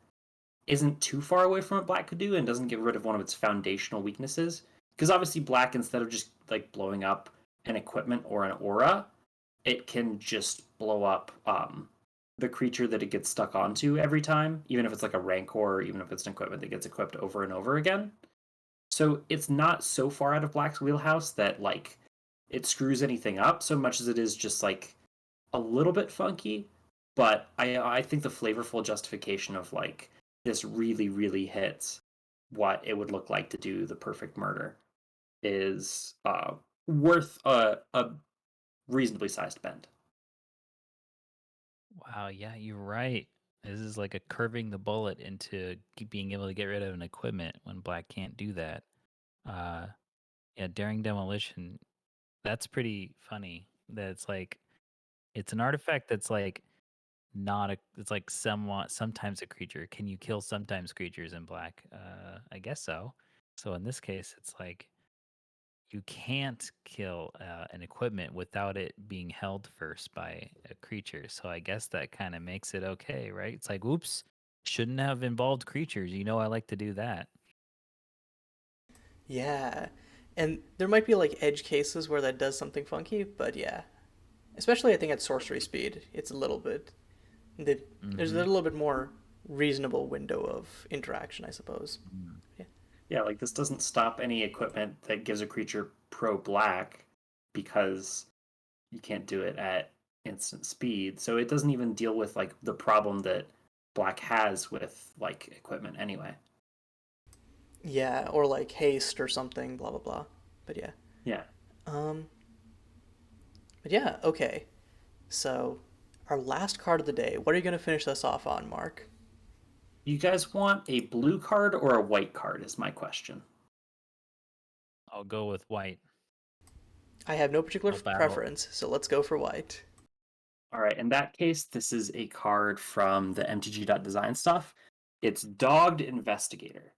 isn't too far away from what black could do and doesn't get rid of one of its foundational weaknesses. Because obviously, black, instead of just like blowing up an equipment or an aura, it can just blow up the creature that it gets stuck onto every time, even if it's like a rancor, or even if it's an equipment that gets equipped over and over again. So it's not so far out of black's wheelhouse that like it screws anything up so much as it is just like a little bit funky. But I think the flavorful justification of like this really hits what it would look like to do the perfect murder is worth a reasonably sized bend. Wow, yeah, you're right. This is like a curving the bullet into being able to get rid of an equipment when black can't do that. Uh, yeah, daring demolition. That's pretty funny. That it's an artifact that's like not a. It's like sometimes a creature. Can you kill sometimes creatures in black? I guess so. So in this case, it's like you can't kill an equipment without it being held first by a creature. So I guess that kind of makes it okay, right? It's like, oops, shouldn't have involved creatures. You know, I like to do that. Yeah. And there might be like edge cases where that does something funky, but yeah. Especially I think at sorcery speed, it's a little bit there's a Mm-hmm. little bit more reasonable window of interaction, I suppose. Mm. Yeah. Yeah, like this doesn't stop any equipment that gives a creature pro black because you can't do it at instant speed. So it doesn't even deal with like the problem that black has with like equipment anyway. Yeah, or like haste or something, blah blah blah. But yeah. Yeah. Um but yeah, okay. So our last card of the day. What are you going to finish us off on, Mark? You guys want a blue card or a white card is my question. I'll go with white. I have no particular I'll battle. preference, so let's go for white. All right, in that case, this is a card from the MTG.design stuff. It's Dogged Investigator.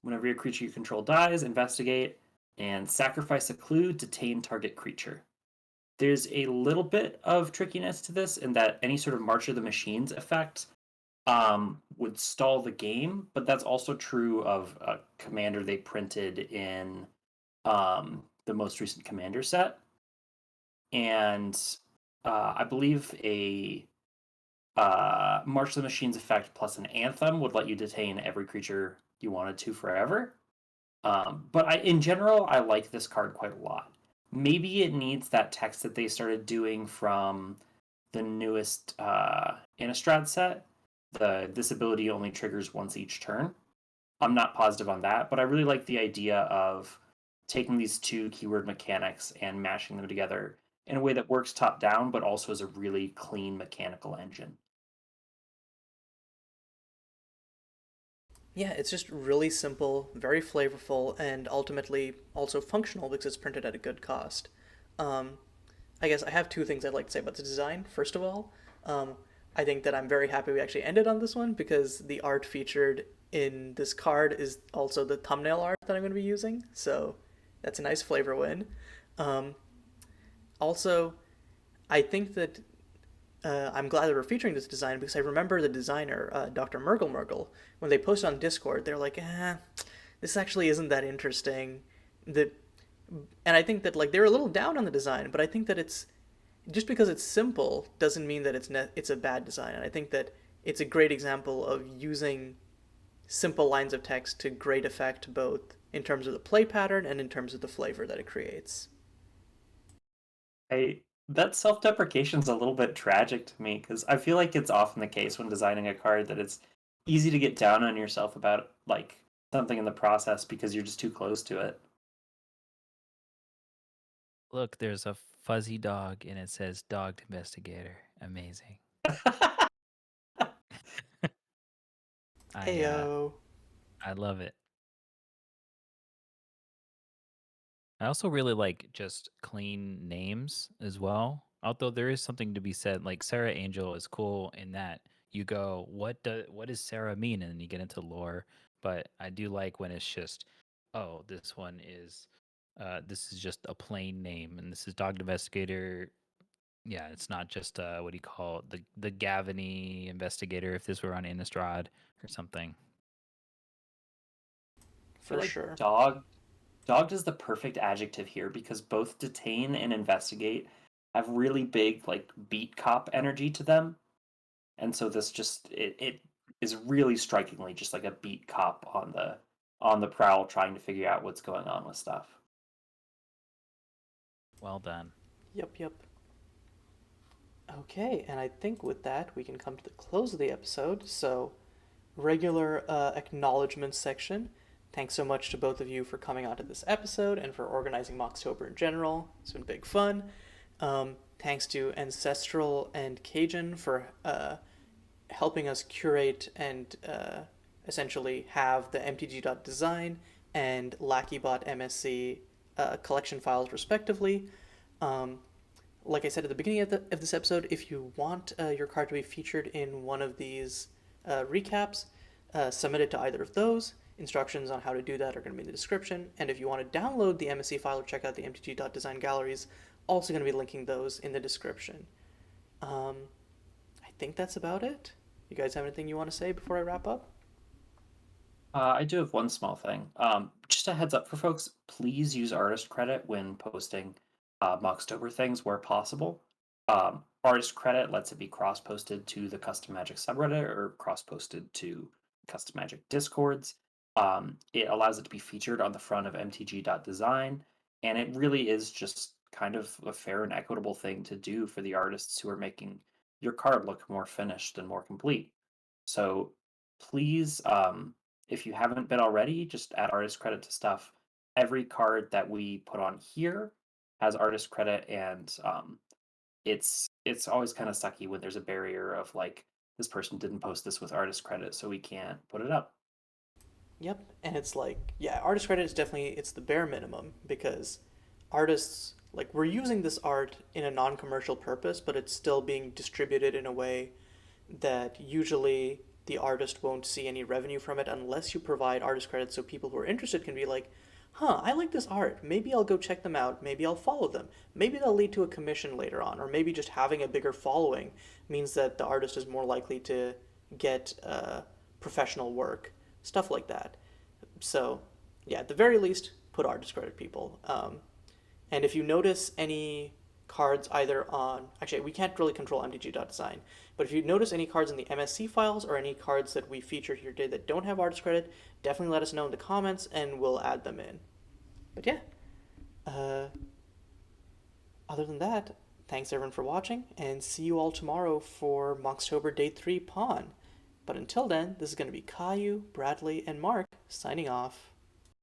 Whenever your creature you control dies, investigate and sacrifice a clue to tame target creature. There's a little bit of trickiness to this in that any sort of March of the Machines effect would stall the game, but that's also true of a commander they printed in the most recent commander set. And I believe a March of the Machines effect plus an anthem would let you detain every creature you wanted to forever. But in general, I like this card quite a lot. Maybe it needs that text that they started doing from the newest Innistrad set. This ability only triggers once each turn. I'm not positive on that, but I really like the idea of taking these two keyword mechanics and mashing them together in a way that works top down, but also is a really clean mechanical engine. Yeah, it's just really simple, very flavorful, and ultimately also functional because it's printed at a good cost. Um, I guess I have two things I'd like to say about the design. First of all, um, I think that I'm very happy we actually ended on this one because the art featured in this card is also the thumbnail art that I'm going to be using. So that's a nice flavor win. Um, Also, I think that I'm glad that we're featuring this design because I remember the designer, Dr. Mergle, when they posted on Discord, they're like, this actually isn't that interesting. The and I think that like they're a little down on the design, but I think that it's just because it's simple doesn't mean that it's a bad design. And I think that it's a great example of using simple lines of text to great effect, both in terms of the play pattern and in terms of the flavor that it creates. I That self-deprecation is a little bit tragic to me because I feel like it's often the case when designing a card that it's easy to get down on yourself about like something in the process because you're just too close to it. Look, there's a fuzzy dog and it says dogged investigator. Amazing. I uh Heyo. I love it. I also really like just clean names as well. Although there is something to be said, like Sarah Angel is cool in that you go, what does Sarah mean? And then you get into lore. But I do like when it's just, oh, this one is This is just a plain name, and this is Dog Investigator. Yeah, it's not just what do you call it? The Gavany Investigator if this were on Innistrad or something. I feel For like sure. Dogged is the perfect adjective here because both detain and investigate have really big like beat cop energy to them. And so this just it is really strikingly just like a beat cop on the prowl trying to figure out what's going on with stuff. Well done. Yep. Okay, and I think with that we can come to the close of the episode. So, regular acknowledgement section. Thanks so much to both of you for coming onto this episode and for organizing Moxtober in general. It's been big fun. Thanks to Ancestral and Cajun for helping us curate and essentially have the mtg.design and LackeyBot MSC collection files respectively. Like I said at the beginning of this episode, if you want your card to be featured in one of these recaps, submit it to either of those. Instructions on how to do that are going to be in the description. And if you want to download the MSC file or check out the mtg.design galleries, also going to be linking those in the description. I think that's about it. You guys have anything you want to say before I wrap up? I do have one small thing. Just a heads up for folks, please use artist credit when posting Moxtober things where possible. Artist credit lets it be cross-posted to the Custom Magic subreddit or cross-posted to Custom Magic Discords. It allows it to be featured on the front of mtg.design, and it really is just kind of a fair and equitable thing to do for the artists who are making your card look more finished and more complete. So please, if you haven't been already, just add artist credit to stuff. Every card that we put on here has artist credit, and it's always kind of sucky when there's a barrier of like this person didn't post this with artist credit, so we can't put it up. Yep, and it's like, yeah, artist credit is definitely, it's the bare minimum because artists, like, we're using this art in a non-commercial purpose, but it's still being distributed in a way that usually the artist won't see any revenue from it unless you provide artist credit so people who are interested can be like, huh, I like this art. Maybe I'll go check them out. Maybe I'll follow them. Maybe they'll lead to a commission later on. Or maybe just having a bigger following means that the artist is more likely to get professional work. Stuff like that. So, yeah, at the very least, put artist credit, people. And if you notice any cards either on, actually, we can't really control mtg.design, but if you notice any cards in the MSC files or any cards that we featured here today that don't have artist credit, definitely let us know in the comments and we'll add them in. But yeah, other than that, thanks everyone for watching, and see you all tomorrow for Moxtober Day 3 Pawn. But until then, this is going to be Caillou, Bradley, and Mark signing off.